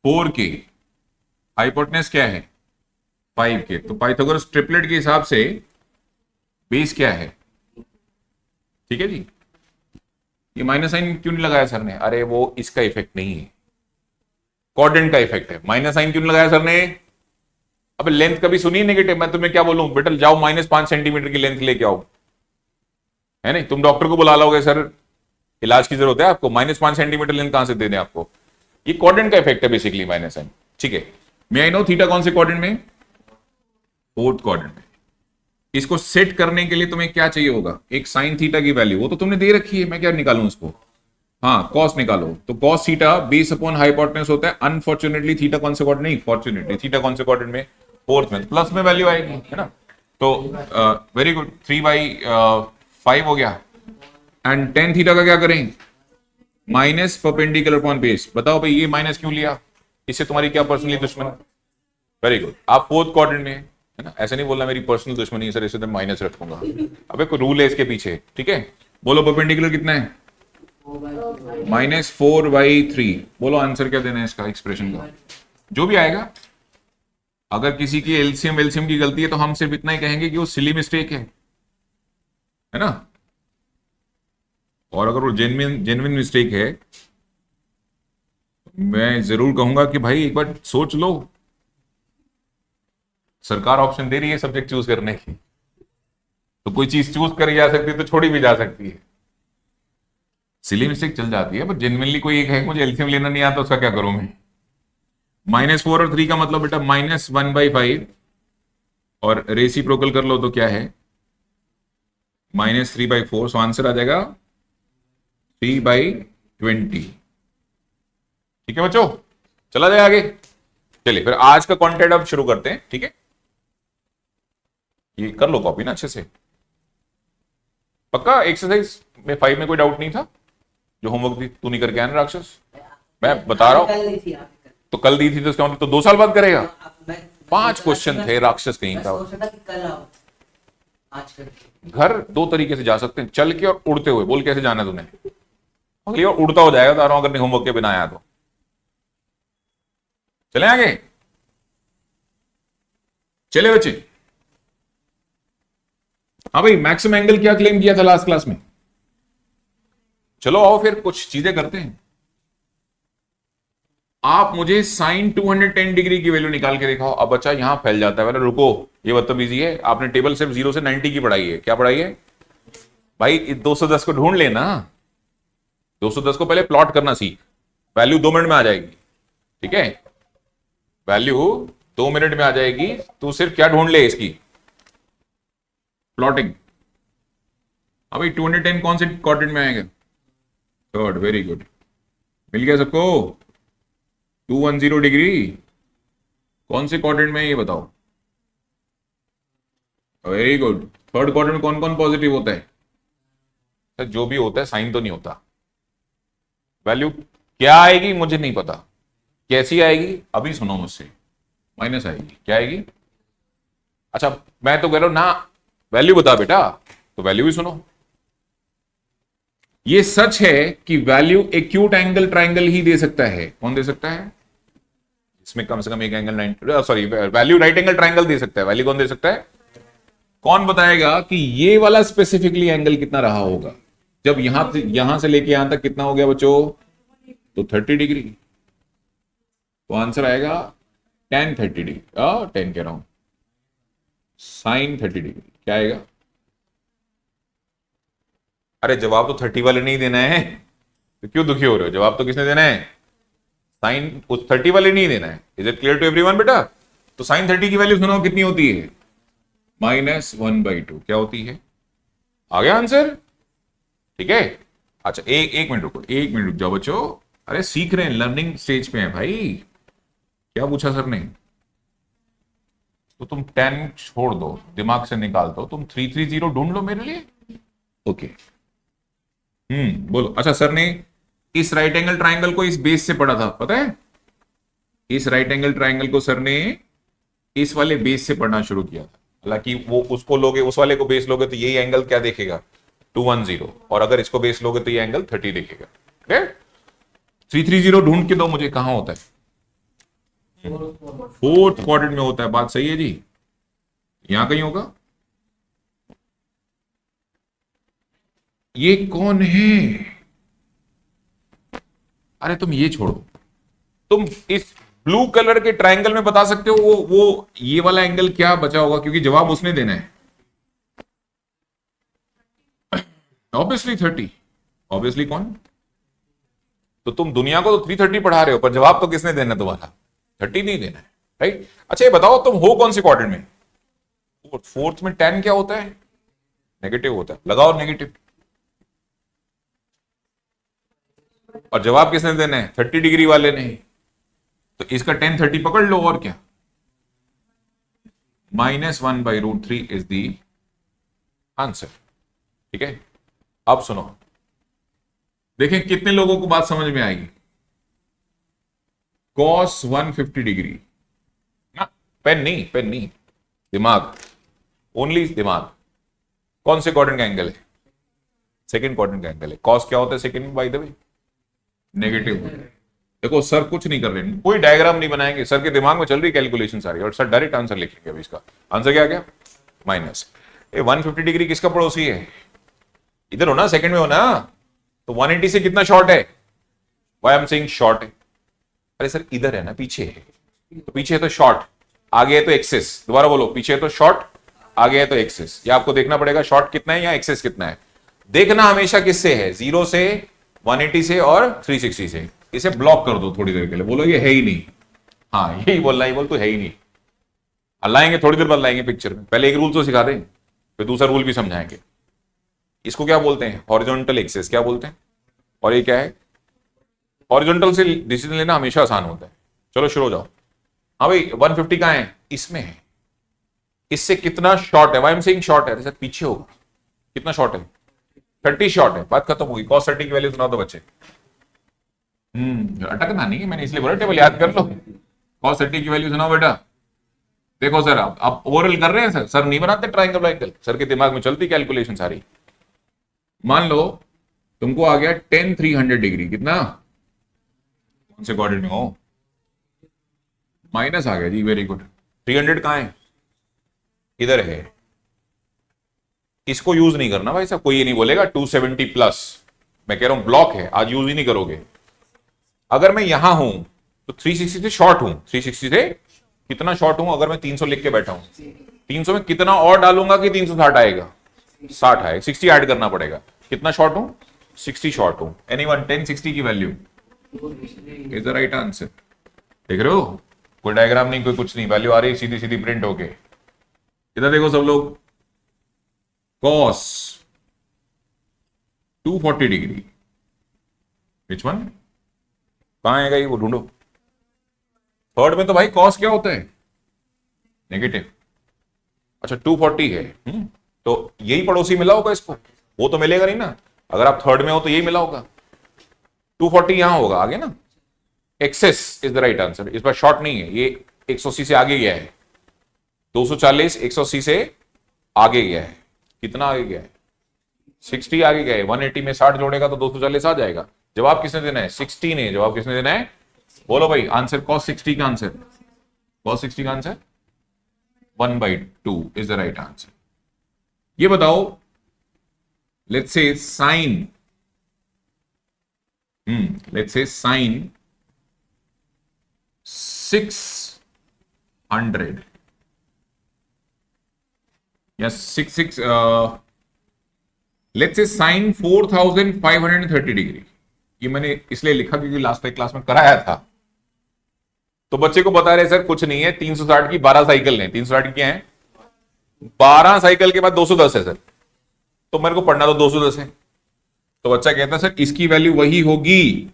4k, हाइपोटेनस क्या है? 5k। तो पाइथागोरस ट्रिपलेट के हिसाब से बेस क्या है? ठीक है जी। ये माइनस साइन क्यों नहीं लगाया सर ने? अरे वो इसका इफेक्ट नहीं है, कोऑर्डिनेट का इफेक्ट है। माइनस साइन क्यों नहीं लगाया सर ने? अब लेंथ कभी सुनी नेगेटिव? मैं तुम्हें क्या बोलूं, बेटा जाओ -5 सेंटीमीटर की लेंथ लेके आओ, है नहीं? तुम डॉक्टर को बुला लोगे, सर इलाज की जरूरत है आपको, -5 सेंटीमीटर लेंथ कहां से दे दें आपको? ये कोऑर्डिनेट का इफेक्ट है बेसिकली माइनस साइन। ठीक है, मे आई नो थीटा कौन से क्वाड्रेंट में? फोर्थ क्वाड्रेंट में। इसको सेट करने के लिए तुम्हें क्या चाहिए होगा? एक साइन थीटा की वैल्यू, वो तो तुमने दे रखी है, मैं क्या निकालूं उसको? हाँ, कॉस निकालो। तो cos theta base upon hypotenuse होता है। अनफॉर्चुनेटली थीटा कौन से क्वाड्रेंट? नहीं, फॉर्चुनेटली थीटा कौन से क्वाड्रेंट में? फोर्थ में। प्लस में वैल्यू आएगी, है ना? तो वेरी गुड, 3/5 हो गया। एंड टेन थीटा का क्या करें? Minus perpendicular upon base. बताओ भाई ये माइनस क्यों लिया? इससे तुम्हारी क्या पर्सनली दुश्मन? वेरी गुड, आप फोर्थ क्वाड्रेंट में, है ना? ऐसे नहीं बोलना मेरी पर्सनल दुश्मनी है सर, इसे तो माइनस रखूंगा। अबे कोई रूल है इसके पीछे, ठीक है? बोलो परपेंडिकुलर कितना है? -4/3। बोलो आंसर क्या देना है इसका, एक्सप्रेशन का जो भी आएगा। अगर किसी की एलसीएम वेलसीएम की गलती है तो हम सिर्फ इतना ही कहेंगे कि वो सिली मिस्टेक है ना? और अगर वो जेन्युइन मिस्टेक है, मैं जरूर कहूंगा कि भाई एक बार सोच लो। सरकार ऑप्शन दे रही है सब्जेक्ट चूज करने की, तो कोई चीज चूज करी जा सकती है तो छोड़ी भी जा सकती है। सिली मिस्टेक चल जाती है, पर जेन्युइनली कोई एक है, मुझे एलसीएम लेना नहीं आता, उसका क्या करूं मैं? -4 और 3 का मतलब बेटा -1/5, और रेसिप्रोकल कर लो तो क्या है? -3/4। सो आंसर आ जाएगा 3/20। ठीक है बच्चों, चला जाए आगे। चलिए फिर आज का कंटेंट अब शुरू करते हैं, ठीक है? ये कर लो कॉपी ना अच्छे से। पक्का एक्सरसाइज में 5 में कोई डाउट नहीं था? जो होमवर्क दी तू नहीं करके आया ना राक्षस, मैं बता रहा हूं। तो कल दी थी तो उसका मतलब तो 2 साल बाद करेगा? 5 क्वेश्चन थे राक्षस कहीं का। घर 2 तरीके से जा सकते हैं, चल के और उड़ते हुए। बोल कैसे जाना है तूने? अगली बार उड़ता हो जाएगा तारों, अगर नहीं होमवर्क के बिना आया तो। चले आगे, चले बच्चे। हाँ भाई, मैक्सिमम एंगल क्या क्लेम किया था लास्ट क्लास में? चलो आओ फिर कुछ चीजें करते हैं। आप मुझे साइन 210 डिग्री की वैल्यू निकाल के दिखाओ। अब बच्चा यहां फैल जाता है, रुको, ये बदतमीजी है। आपने टेबल सिर्फ 0 से 90 की पढ़ाई है। क्या पढ़ाई है भाई? 210 को ढूंढ लेना। 210 को पहले प्लॉट करना सीख, वैल्यू 2 मिनट में आ जाएगी, ठीक है? वैल्यू 2 मिनट में आ जाएगी। तू सिर्फ क्या ढूंढ ले? इसकी प्लॉटिंग। अभी 210 कौन से क्वाड्रेंट में आएगा? थर्ड, वेरी गुड, मिल गया सबको। 210 डिग्री कौन से क्वाड्रेंट में है ये बताओ? वेरी गुड, थर्ड क्वाड्रेंट में कौन कौन पॉजिटिव होता है? सर जो भी होता है साइन तो नहीं होता। वैल्यू क्या आएगी मुझे नहीं पता, कैसी आएगी अभी सुनो मुझसे। माइनस आएगी। क्या आएगी? अच्छा मैं तो कह रहा हूं ना, वैल्यू बता बेटा, तो वैल्यू भी सुनो। ये सच है कि वैल्यू एक्यूट एंगल ट्राइंगल ही दे सकता है। कौन दे सकता है? इसमें कम से कम एक angle sorry value right angle triangle दे सकता है। वैल्यू कौन दे सकता है? कौन बताएगा कि ये वाला स्पेसिफिकली एंगल कितना रहा होगा? जब यहां से लेके यहां तक कितना हो गया बच्चों? तो 30 डिग्री। तो आंसर आएगा tan 30 डिग्री। 10 कह रहा हूं, साइन 30 डिग्री। क्या आएगा? अरे जवाब तो 30 वाले नहीं देना है, तो क्यों दुखी हो रहे हो? जवाब तो किसने देना है? साइन उस 30 वाले नहीं देना है। Is it clear to everyone बेटा? तो साइन 30 की वैल्यू सुनाओ कितनी होती है? -1/2। क्या होती है? आ गया आंसर? ठीक है। अच्छा एक मिनट रुको, एक मिनट रुक जाओ बच्चों। अरे सीख रहे हैं, लर्निंग स्टेज पे हैं भाई। क्या पूछा सर ने? तो तुम 10 छोड़ दो, दिमाग से निकाल दो, तुम 330 ढूंढ लो मेरे लिए। ओके। बोलो। अच्छा सर ने इस राइट एंगल ट्राइंगल को इस बेस से पढ़ा था, पता है? इस राइट एंगल ट्राइंगल को सर ने इस वाले बेस से पढ़ना शुरू किया था। हालांकि वो उसको लोगे, उस वाले को बेस लोगे तो यही एंगल क्या देखेगा? 210। और अगर इसको बेस लोगे तो ये एंगल 30 देखेगा। ठीक है। 330 ढूंढ के दो मुझे, कहां होता है? फोर्थ क्वाड्रेंट में होता है। बात सही है जी। यहां कहीं होगा। ये कौन है? अरे तुम ये छोड़ो, तुम इस ब्लू कलर के ट्रायंगल में बता सकते हो वो ये वाला एंगल क्या बचा होगा, क्योंकि जवाब उसने देना है। ऑब्वियसली 30। ऑब्वियसली कौन? तो तुम दुनिया को तो 330 पढ़ा रहे हो, पर जवाब तो किसने देना है? तुम्हारा 30 नहीं देना है, राइट? अच्छा ये बताओ तुम हो कौन सी क्वाड्रेंट में? फोर्थ में 10 क्या होता है? नेगेटिव होता है। लगाओ नेगेटिव। और जवाब किसने देना है? 30 डिग्री वाले ने। तो इसका 10 30 पकड़ लो, और क्या? -1/√3 इज दी आंसर। ठीक है। अब सुनो, देखें कितने लोगों को बात समझ में आएगी। cos 150 डिग्री ना, पेन नहीं, पेन नहीं, दिमाग, ओनली दिमाग। कौन से क्वाड्रेंट का एंगल है? सेकंड क्वाड्रेंट का एंगल है। cos क्या होता है सेकंड में, बाय द वे? नेगेटिव। देखो सर कुछ नहीं कर रहे, कोई डायग्राम नहीं बनाएंगे, सर के दिमाग में चल रही कैलकुलेशन सारी, और सर डायरेक्ट आंसर लिखेंगे। अभी इसका आंसर क्या गया? माइनस। 150 डिग्री किसका पड़ोसी है? इधर हो ना, सेकंड में हो ना, तो 180 से कितना शॉर्ट है? वाई एम सेइंग शॉर्ट है। अरे सर इधर है ना, पीछे है, तो पीछे है तो शॉर्ट, आगे है तो एक्सेस। दोबारा बोलो, पीछे है तो शॉर्ट, आगे है तो एक्सेस। ये आपको देखना पड़ेगा शॉर्ट कितना है या एक्सेस कितना है। देखना हमेशा किससे है? 0 से, 180 से और 360 से। इसे ब्लॉक कर दो थोड़ी देर के लिए, बोलो ये है ही नहीं। हाँ यही बोलना, ही बोल तो है ही नहीं। लाएंगे थोड़ी देर बाद, लाएंगे पिक्चर में। पहले एक रूल तो सिखा दें, फिर दूसरा रूल भी समझाएंगे। इसको क्या बोलते हैं? Horizontal axis. क्या बोलते हैं? और ये क्या है? हॉरिजॉन्टल से डिसीजन लेना हमेशा आसान होता है। चलो शुरू हो जाओ। हाँ भाई 150 कहां है? इसमें है। इससे कितना शॉर्ट है? वाई एम सेइंग शॉर्ट है, जैसे पीछे होगा। कितना शॉर्ट है? 30 शॉर्ट है। बात खत्म होगी। cos 30 की वैल्यू सुना दो बच्चे। अटकना नहीं, मैंने इसलिए बोला टेबल याद कर लो। cos 30 की वैल्यू सुनाओ बेटा। देखो सर, आप ओवरऑल कर रहे हैं सर, सर नहीं बनाते ट्राइंगल वाइंगल, सर के दिमाग में चलती कैलकुलेशन सारी। मान लो तुमको आ गया 10 300 डिग्री, कितना? कौन से क्वाड्रेंट में हो? माइनस आ गया जी, वेरी गुड। 300 कहां है? इधर है। इसको यूज नहीं करना भाई साहब, कोई ये नहीं बोलेगा 270 प्लस। मैं कह रहा हूं ब्लॉक है, आज यूज ही नहीं करोगे। अगर मैं यहां हूं तो 360 से शॉर्ट हूं। 360 से कितना शॉर्ट हूं? अगर मैं 300 लिख के बैठा हूं, 300 में कितना और डालूंगा कि 360 आएगा? 60 आएगा। 60 ऐड करना पड़ेगा। कितना शॉर्ट हूं? 60 शॉर्ट हूं। एनीवन 10 60 की value is the right answer. देख रहे हो, कोई डायग्राम नहीं, कोई कुछ नहीं, वैल्यू आ रही सीधी सीधी प्रिंट होके। इधर देखो सब लोग, cos 240 डिग्री, विच वन? कहां आएगा ये, वो ढूंढो। थर्ड में तो भाई cos क्या होता है? नेगेटिव। अच्छा 240 है। तो यही पड़ोसी मिला होगा इसको, वो तो मिलेगा नहीं ना। अगर आप थर्ड में हो तो यही मिला होगा। 240 यहां होगा, आगे ना। Excess is the right answer. इस बार शॉर्ट नहीं है, ये 180 से आगे गया है। 240 180 से आगे गया है। कितना आगे गया है? 60 आगे गया है। 180 में 60 जोड़ेगा तो 240 आ जाएगा। जवाब किसने देना है? 60 ने। जवाब किसने देना है? बोलो भाई आंसर। cos 60 का आंसर, cos 60 का answer 1/2 is the right answer. ये बताओ, let's say sign, let's say sign 600 या 66 लेट्स से साइन 4530 डिग्री, ये मैंने इसलिए लिखा क्योंकि लास्ट क्लास में कराया था। तो बच्चे को बता रहे सर कुछ नहीं है, 360 की 12 साइकिल है, 360 की क्या है 12 साइकिल के बाद 210 है सर, तो मेरे को पढ़ना तो 210 है। तो बच्चा कहता है सर इसकी वैल्यू वही होगी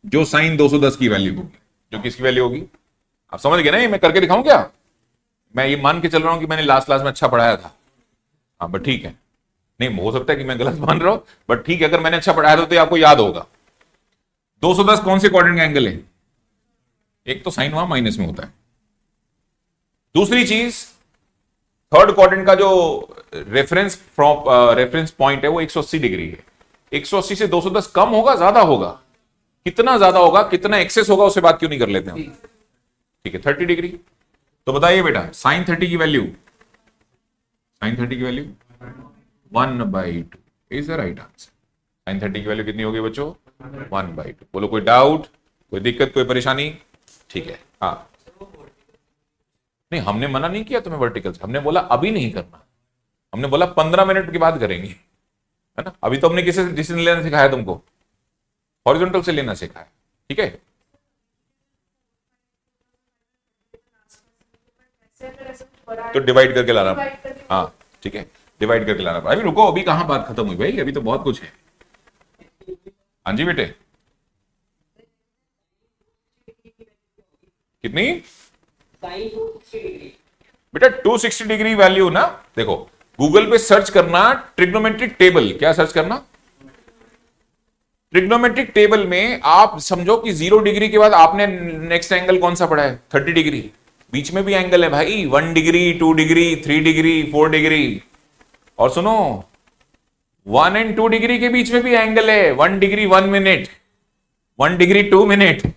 जो साइन 210 की वैल्यू होगी, जो किसकी वैल्यू होगी, आप समझ गए ना, ये मैं करके दिखाऊं क्या, मैं ये मान के चल रहा हूं कि मैंने लास्ट क्लास में अच्छा पढ़ाया था। हाँ बट ठीक है, नहीं हो सकता है कि मैं गलत मान रहा हूं, बट ठीक है, अगर मैंने अच्छा पढ़ाया था तो आपको याद होगा। 210 कौन से क्वाड्रेंट का एंगल है, एक तो साइन वहां माइनस में होता है, दूसरी चीज थर्ड क्वाड्रेंट का जो रेफरेंस पॉइंट है वो 180 डिग्री है। 180 से 210 कम होगा ज्यादा होगा, कितना ज्यादा होगा कितना एक्सेस होगा उससे बात क्यों नहीं कर लेते हम, ठीक है 30 डिग्री। तो बताइए बेटा साइन 30 की वैल्यू, साइन 30 की value 1/2 is the right answer. Sine 30 की वैल्यू कितनी होगी बच्चों 1/2। बोलो कोई डाउट, कोई दिक्कत, कोई परेशानी, ठीक है। हाँ नहीं हमने मना नहीं किया तुम्हें वर्टिकल से, हमने बोला अभी नहीं करना, हमने बोला 15 मिनट के बाद करेंगे, है ना। अभी तो हमने किसी से डिसीजन लेना सिखाया तुमको, हॉरिजॉन्टल से लेना सिखाया, ठीक है। तो डिवाइड करके लाना, हाँ ठीक है, डिवाइड करके लाना। अभी रुको, अभी कहां बात खत्म हुई भाई, अभी तो बहुत कुछ है। हाँ जी बेटे कितनी, बेटा 260 डिग्री वैल्यू ना, देखो गूगल पे सर्च करना ट्रिग्नोमेट्रिक टेबल, क्या सर्च करना ट्रिग्नोमेट्रिक टेबल में, आप समझो कि 0 डिग्री के बाद आपने नेक्स्ट एंगल कौन सा पढ़ा है 30 डिग्री, बीच में भी एंगल है भाई 1 डिग्री 2 डिग्री 3 डिग्री 4 डिग्री, और सुनो 1 और 2 डिग्री के बीच में भी एंगल है 1 degree 1 minute, 1 degree 2 minute,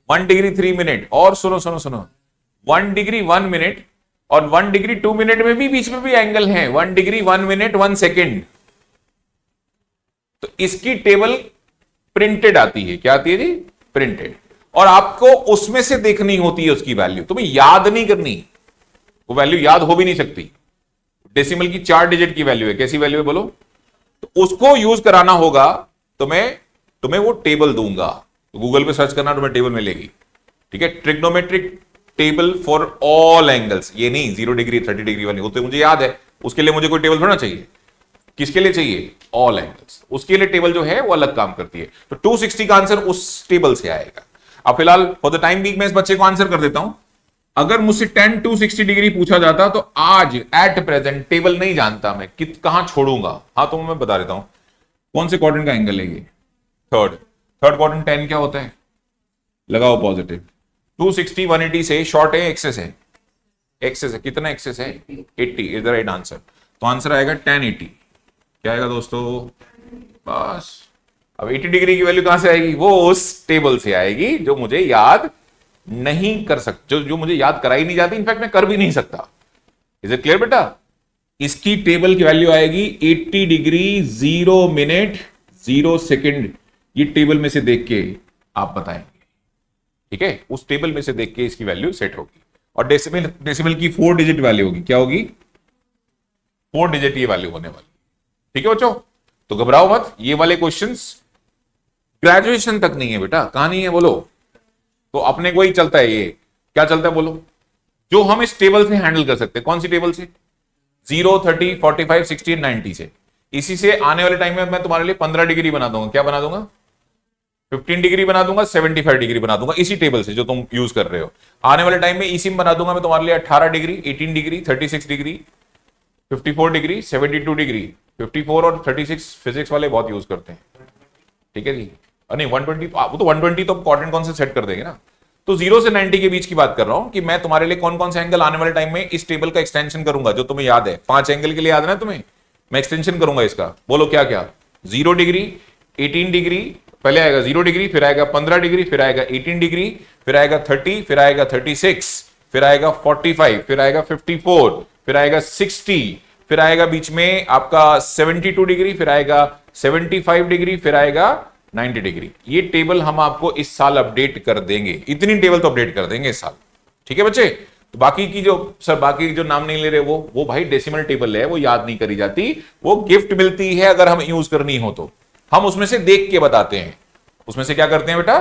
1 degree 3 minute, और सुनो सुनो सुनो 1 डिग्री 1 मिनट और 1 डिग्री 2 मिनट में भी बीच में भी एंगल है 1 डिग्री 1 मिनट 1 सेकेंड। तो इसकी टेबल प्रिंटेड आती है, क्या आती है जी प्रिंटेड, और आपको उसमें से देखनी होती है उसकी वैल्यू, तुम्हें याद नहीं करनी, वो वैल्यू याद हो भी नहीं सकती। डेसिमल की 4 डिजिट की वैल्यू है, कैसी वैल्यू है बोलो, तो उसको यूज कराना होगा, तुम्हें वो टेबल दूंगा, तो गूगल पे सर्च करना तुम्हें टेबल मिलेगी, ठीक है। Trigonometric table for all angles, ये नहीं 0 डिग्री 30 डिग्री वाली, वो तो मुझे याद है, उसके लिए मुझे कोई टेबल थोड़ा चाहिए, किसके लिए चाहिए ऑल एंगल्स, उसके लिए टेबल जो है वो अलग काम करती है। तो 260 का आंसर उस टेबल से आएगा। अब फिलहाल फॉर द टाइम बीइंग मैं इस बच्चे को आंसर कर देता हूं, अगर मुझसे 10 260 डिग्री पूछा जाता तो आज एट प्रेजेंट टेबल नहीं जानता मैं कहां छोड़ूंगा। हाँ तो मैं बता देता हूं कौन से क्वाड्रेंट का एंगल है ये, थर्ड क्वाड्रेंट 10 क्या होता है, लगाओ पॉजिटिव, 260 180 से शॉर्ट है एक्सेस है, एक्सेस है, कितना एक्सेस है 80 इज द राइट आंसर। तो आंसर आएगा 1080, क्या आएगा दोस्तों, बस अब 80 डिग्री की वैल्यू कहां से आएगी, वो उस टेबल से आएगी जो मुझे याद नहीं कर सकता, जो मुझे याद कराई नहीं जाती, इनफैक्ट मैं कर भी नहीं सकता। इज इट क्लियर बेटा, इसकी टेबल की वैल्यू आएगी 80 डिग्री 0 मिनट 0 सेकंड, ये टेबल में से देख के आप बताएंगे, ठीक है, उस टेबल में से देख के इसकी वैल्यू सेट होगी। और डेसिमल की 4 डिजिट वैल्यू होगी, क्या होगी 4 डिजिट ये वैल्यू होने वाली, ठीक है बच्चों। तो घबराओ मत, ये वाले क्वेश्चंस ग्रेजुएशन तक नहीं है बेटा, कहां नहीं है बोलो, तो अपने को ही चलता है, ये क्या चलता है बोलो, जो हम इस टेबल से हैंडल कर सकते हैं, कौन सी टेबल से 0 30 45 60 90 से। इसी से आने वाले टाइम में मैं तुम्हारे लिए 15 डिग्री बना दूंगा, क्या बना दूंगा 15 डिग्री बना दूंगा, 75 डिग्री बना दूंगा, इसी टेबल से जो तुम यूज कर रहे हो। आने वाले टाइम में इसी में बना दूंगा मैं तुम्हारे लिए 18 degree 18 degree 36 degree 54 degree 72 degree. 54 और 36 फिजिक्स वाले बहुत यूज करते हैं, ठीक है जी, नहीं 120, वो तो 120 तो क्वाड्रेंट कौन से सेट कर देंगे ना। तो 0 से 90 के बीच की बात कर रहा हूं कि मैं तुम्हारे लिए कौन कौन से एंगल आने वाले टाइम में इस टेबल का एक्सटेंशन करूंगा, जो तुम्हें याद है 5 एंगल के लिए याद है ना तुम्हें, मैं एक्सटेंशन करूंगा इसका, बोलो क्या क्या, 0 डिग्री 18 डिग्री, पहले आएगा 0 डिग्री, फिर आएगा 15 डिग्री, फिर आएगा 18 डिग्री, फिर आएगा 30, फिर आएगा 36, फिर आएगा 45, फिर आएगा 54, फिर आएगा 60, फिर आएगा बीच में आपका 72 डिग्री, फिर आएगा 75 डिग्री, फिर आएगा 90 डिग्री। ये टेबल हम आपको इस साल अपडेट कर देंगे, इतनी टेबल तो अपडेट कर देंगे इस साल, ठीक है बच्चे। तो बाकी की जो सर बाकी जो नाम नहीं ले रहे वो भाई डेसिमल टेबल है, वो याद नहीं करी जाती, वो गिफ्ट मिलती है अगर हम यूज करनी हो तो। हम उसमें से देख के बताते हैं, उसमें से क्या करते हैं बेटा,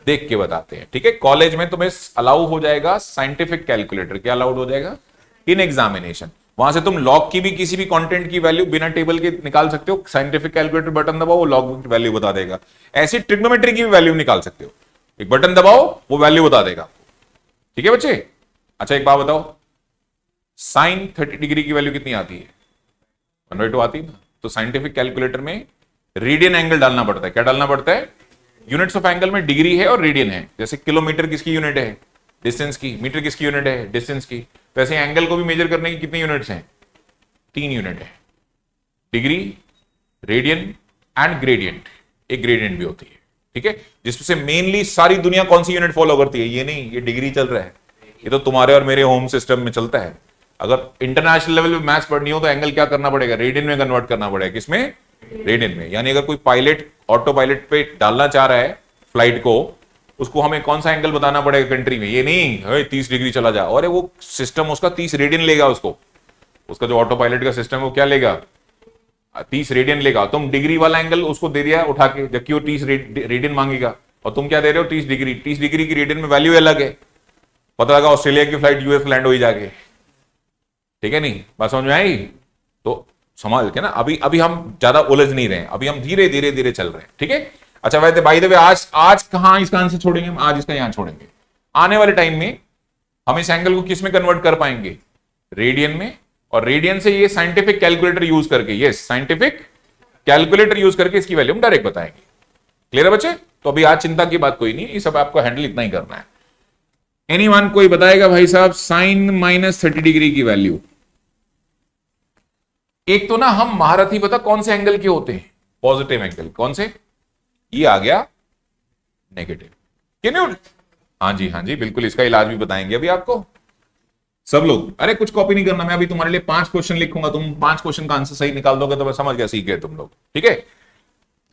देख के बताते हैं। ठीक है, कॉलेज में तुम्हें अलाउ हो जाएगा साइंटिफिक कैलकुलेटर, क्या अलाउड हो जाएगा इन एग्जामिनेशन। वहां से तुम लॉग की भी किसी भी कंटेंट की वैल्यू बिना टेबल के निकाल सकते हो, साइंटिफिक कैलकुलेटर बटन दबाओ वो लॉग की वैल्यू बता देगा। ऐसी ट्रिग्नोमेट्री की भी वैल्यू निकाल सकते हो, एक बटन दबाओ वो वैल्यू बता देगा। ठीक है बच्चे। अच्छा एक बात बताओ, साइन 30 डिग्री की वैल्यू कितनी आती है, 1/2 आती है ना। तो साइंटिफिक कैलकुलेटर में रेडियन एंगल डालना पड़ता है। क्या डालना पड़ता है, यूनिट्स ऑफ एंगल में डिग्री है और रेडियन है। जैसे किलोमीटर किसकी यूनिट है, डिस्टेंस की, मीटर किसकी यूनिट है, डिस्टेंस की। तो ऐसे एंगल को भी मेजर करने की कितनी यूनिट्स हैं, 3 यूनिट है, डिग्री, रेडियन एंड ग्रेडियंट। एक ग्रेडियंट भी होती है। ठीक है, जिसमें से मेनली सारी दुनिया कौन सी यूनिट फॉलो करती है, ये नहीं, ये डिग्री चल रहा है, ये तो तुम्हारे और मेरे होम सिस्टम में चलता है। अगर इंटरनेशनल लेवल पे मैथ्स पढ़नी हो तो एंगल क्या करना पड़ेगा, रेडियन में कन्वर्ट करना पड़ेगा। किसमें, रेडियन में। यानी अगर कोई पायलट ऑटो पायलट पे डालना चाह रहा है फ्लाइट को, उसको हमें कौन सा एंगल बताना पड़ेगा कंट्री में, ये नहीं 30 डिग्री चला जा, और वो सिस्टम उसका 30 रेडियन लेगा। उसका जो ऑटो पायलट का सिस्टम है वो क्या लेगा, 30 रेडियन लेगा। तुम डिग्री वाला एंगल उसको दे दिया उठा के, जबकि वो 30 रेडियन मांगेगा, और तुम क्या दे रहे हो, 30 डिग्री। 30 डिग्री की रेडियन में वैल्यू अलग है। पता लगा ऑस्ट्रेलिया की फ्लाइट यूएस लैंड हो ही जाके। ठीक है, नहीं बात समझ में आई। तो संभाल के ना, अभी हम ज्यादा उलझ नहीं रहे हैं, अभी हम धीरे धीरे धीरे चल रहे हैं। ठीक है। अच्छा वैसे बाय द वे आज कहां इसका आंसर छोड़ेंगे हम, आज इसका यहां छोड़ेंगे। आने वाले टाइम में हम इस एंगल को किस में कन्वर्ट कर पाएंगे, रेडियन में। और रेडियन से ये साइंटिफिक कैलकुलेटर यूज करके, यस साइंटिफिक कैलकुलेटर यूज करके इसकी वैल्यू हम डायरेक्ट बताएंगे। क्लियर है बच्चे। तो अभी आज चिंता की बात कोई नहीं, ये सब आपको हैंडल इतना ही करना है। एनीवन कोई बताएगा भाई साहब साइन -30 डिग्री की वैल्यू। एक तो ना हम महारथी पता कौन से एंगल के होते हैं, पॉजिटिव एंगल। कौन से, ये आ गया नेगेटिव। क्यों, हाँ जी बिल्कुल, इसका इलाज भी बताएंगे अभी आपको सब लोग। अरे कुछ कॉपी नहीं करना, मैं अभी तुम्हारे लिए 5 क्वेश्चन लिखूंगा, तुम 5 क्वेश्चन का आंसर सही निकाल दोगे तो मैं समझ गया सीख गए तुम लोग। ठीक है,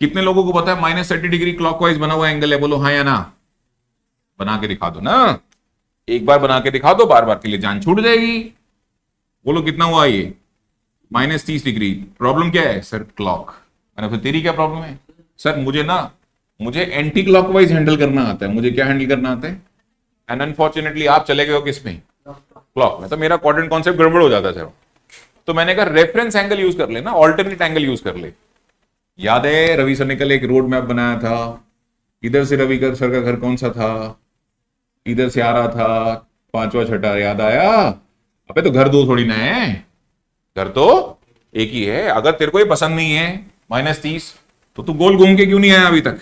कितने लोगों को पता है -30 डिग्री क्लॉकवाइज बना हुआ एंगल है, बोलो हाँ या ना। बना के दिखा दो ना, एक बार बना के दिखा दो, बार बार के लिए जान छूट जाएगी। बोलो कितना हुआ ये, -30 डिग्री। प्रॉब्लम क्या है सर, क्लॉक। मैंने फिर तेरी क्या प्रॉब्लम है सर, मुझे एंटी क्लॉकवाइज हैंडल करना आता है। मुझे क्या हैंडल करना आता है, एंड अनफॉर्चुनेटली आप चले गए हो किस में, क्लॉक में। तो मेरा क्वाड्रेंट कॉन्सेप्ट गड़बड़ हो जाता है सर। तो मैंने कहा रेफरेंस एंगल यूज कर ले ना, ऑल्टरनेट एंगल यूज कर ले। याद है रवि सर ने कल एक रोड मैप बनाया था, इधर से रवि सर का घर कौन सा था, इधर से आ रहा था 5वां छठा, याद आया। अबे तो घर 2 थोड़ी ना है, घर तो एक ही है। अगर तेरे को ये पसंद नहीं है -30, तो तू गोल घूम के क्यों नहीं आया अभी तक।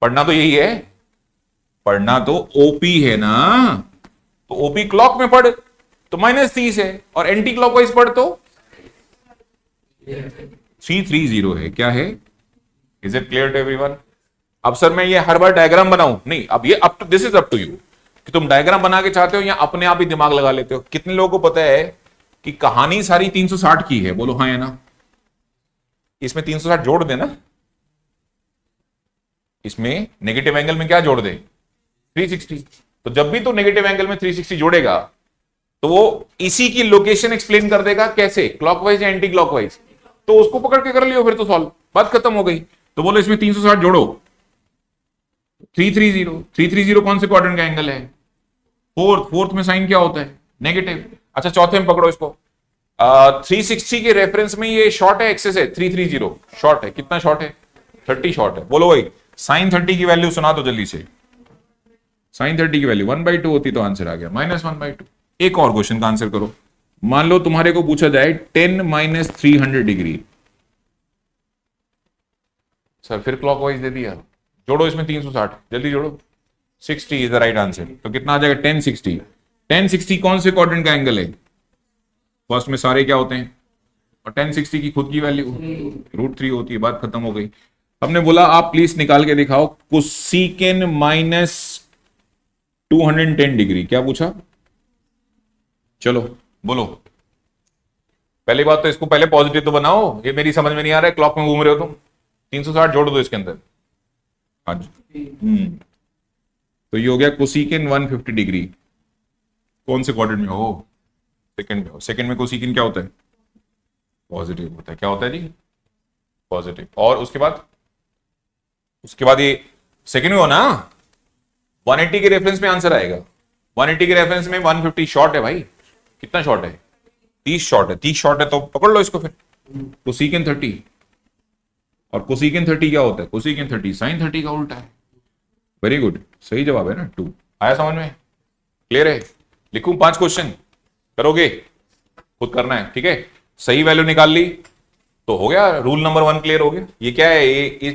पढ़ना तो यही है, पढ़ना तो ओपी है ना। तो ओपी क्लॉक में पढ़ तो -30 है, और एंटी क्लॉकवाइज पढ़ तो 330 है। क्या है, is it clear to everyone. अब सर मैं ये हर बार डायग्राम बनाऊं, नहीं, अब ये this is up to you कि तुम डायग्राम बना के चाहते हो या अपने आप ही दिमाग लगा लेते हो। कितने लोगों को पता है कि कहानी सारी 360 की है, बोलो हाँ या ना। इसमें 360 जोड़ देना, इसमें नेगेटिव एंगल में क्या जोड़ दे, 360। तो जब भी तो नेगेटिव एंगल में 360 जोड़ेगा तो वो इसी की लोकेशन एक्सप्लेन कर देगा, कैसे, क्लॉकवाइज या एंटी क्लॉकवाइज। तो उसको पकड़ के कर लियो, फिर तो सॉल्व, बात खत्म हो गई। तो बोलो इसमें 360 जोड़ो, 330 कौन से क्वाड्रेंट का एंगल है, फोर्थ में साइन क्या होता है, नेगेटिव। अच्छा चौथे में पकड़ो इसको, 360 के रेफरेंस में ये शॉर्ट है, एक्सेस है, 330 शॉर्ट है। कितना शॉर्ट है, 30 शॉर्ट है। बोलो भाई साइन 30 की वैल्यू सुना दो जल्दी से। साइन 30 की वैल्यू 1/2 होती तो आंसर आ गया -1/2। एक और क्वेश्चन का आंसर करो। मान लो तुम्हारे को पूछा जाए 10 - 300 डिग्री। सर फिर क्लॉकवाइज दे दिया, जोड़ो इसमें 360, जल्दी जोड़ो। 60 इज द राइट आंसर। तो कितना आ जाएगा, 1060। 1060 कौन से क्वाड्रेंट का एंगल है, फर्स्ट में सारे क्या होते हैं, और 1060 की खुद की वैल्यू √3 होती है। बात खत्म हो गई। हमने बोला आप प्लीज निकाल के दिखाओ कोसिकेन -210 डिग्री। क्या पूछा, चलो बोलो। पहली बात तो इसको पहले पॉजिटिव तो बनाओ, ये मेरी समझ में नहीं आ रहा है, क्लॉक में घूम रहे हो तुम। 360 जोड़ दो इसके अंदर। हाँ जी। तो ये हो गया कोसिकेन 150 डिग्री। कौन से क्वाड्रेंट में हो? सेकंड में हो। सेकंड में कोसिकेंट क्या होता है? पॉजिटिव होता है। क्या होता है जी? पॉजिटिव। और उसके बाद ये सेकंड में हो ना, 180 के रेफरेंस में आंसर आएगा। 180 के रेफरेंस में 150 शॉर्ट है भाई। कितना शॉर्ट है? 30 शॉर्ट है। 30 शॉर्ट है तो पकड़ लो इसको फिर। कोसिकेंट 30, और कोसिकेंट 30 क्या होता है? कोसिकेंट 30 साइन 30 का उल्टा है। वेरी गुड, सही जवाब है ना 2। आया समझ में? क्लियर है? लिखूं 5 क्वेश्चन? करोगे? खुद करना है, ठीक है। सही वैल्यू निकाल ली तो हो गया, रूल नंबर 1 क्लियर हो गया। ये क्या है? ये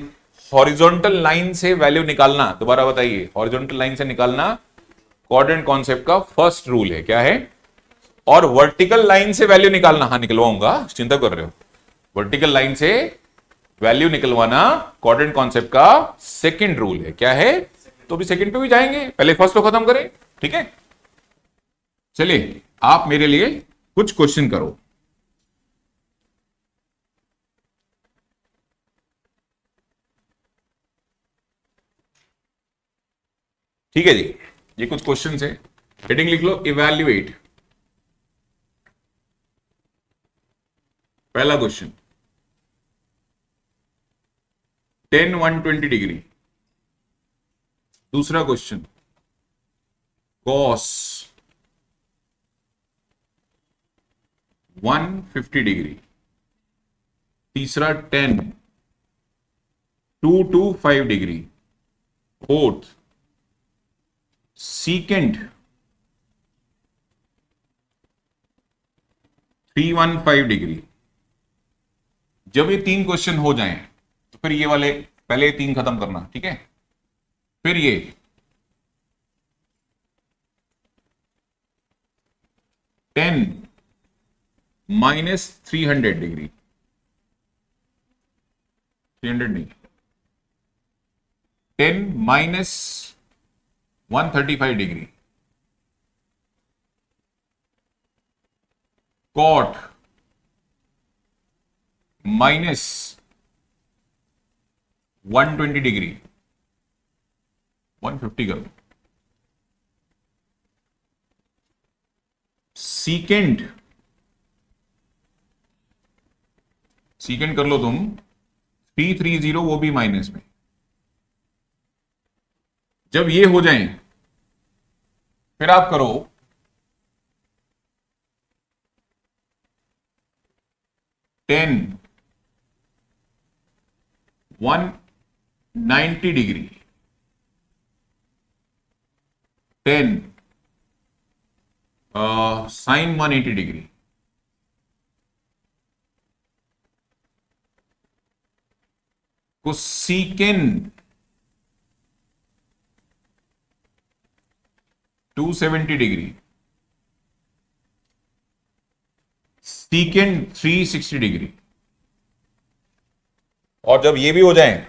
हॉरिजॉन्टल लाइन से वैल्यू निकालना, दोबारा बताइए, हॉरिजॉन्टल लाइन से निकालना क्वाड्रेंट कॉन्सेप्ट का फर्स्ट रूल है। क्या है? और वर्टिकल लाइन से वैल्यू निकालना, हाँ निकलवाऊंगा, चिंता कर रहे हो, वर्टिकल लाइन से वैल्यू निकलवाना क्वाड्रेंट कॉन्सेप्ट का सेकंड रूल है। क्या है? तो भी सेकंड पे भी जाएंगे, पहले फर्स्ट तो खत्म करें, ठीक है। चलिए आप मेरे लिए कुछ क्वेश्चन करो। ठीक है जी, ये कुछ क्वेश्चन है। हेडिंग लिख लो, इवैल्यूएट। पहला क्वेश्चन, tan 120 डिग्री। दूसरा क्वेश्चन, cos 150 डिग्री। तीसरा tan 225 degree. Fourth secant 315 degree. जब ये 3 क्वेश्चन हो जाएं तो फिर ये वाले पहले 3 खत्म करना, ठीक है। फिर ये tan -300 डिग्री, 300 नहीं, tan -135 डिग्री। cot -120 डिग्री, 150 करो। सीकेंट कर लो तुम 330, वो भी माइनस में। जब ये हो जाए फिर आप करो tan 190 degree, tan sin 180 degree. Cosecant 270 degree, secant 360 degree. और जब ये भी हो जाए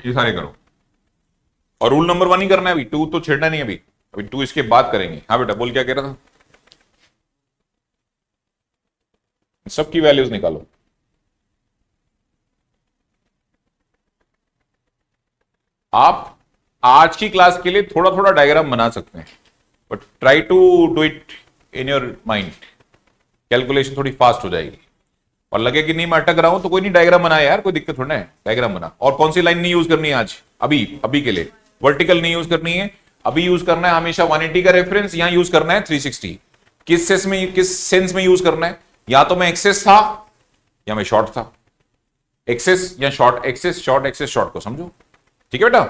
ये सारे करो। और रूल नंबर 1 ही करना है, अभी 2 तो छेड़ना नहीं, अभी अभी 2 इसके बाद करेंगे। हाँ बेटा बोल, क्या कह रहा था? सबकी वैल्यूज निकालो। आप आज की क्लास के लिए थोड़ा थोड़ा डायग्राम बना सकते हैं, but try to do it in your mind. Calculation थोड़ी फास्ट हो जाएगी। और लगे कि नहीं मैं अटक रहा हूं तो कोई नहीं, डायग्राम बना यार, कोई दिक्कत थोड़ा है, डायग्राम बना। और कौन सी लाइन नहीं यूज करनी है आज? अभी के लिए वर्टिकल नहीं यूज करनी है। अभी यूज करना है हमेशा 180 का रेफरेंस, यहां यूज करना है 360। किस सेंस में यूज करना है? या तो मैं एक्सेस था या मैं शॉर्ट था। एक्सेस या short, excess short, excess short को समझो, ठीक है बेटा।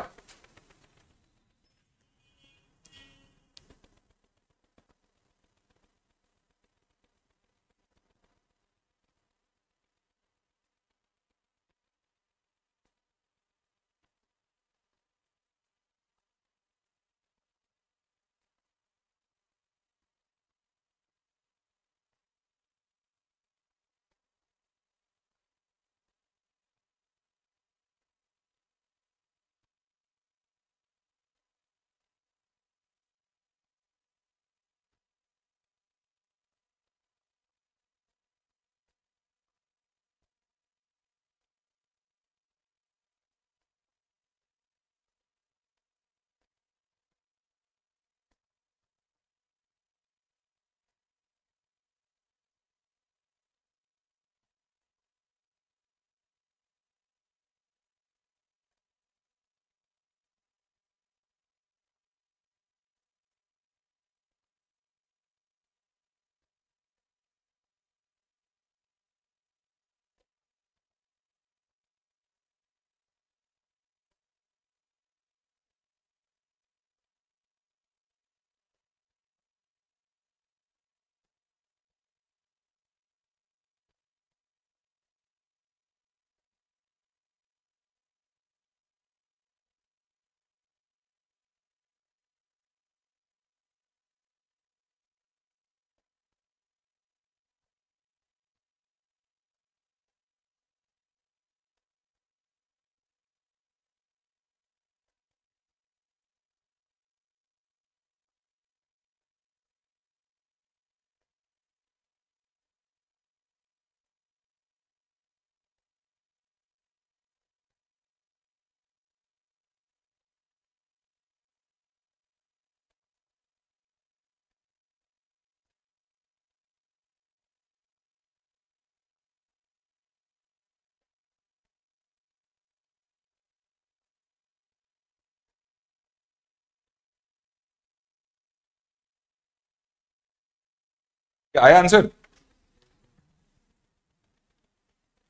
क्या आया आंसर?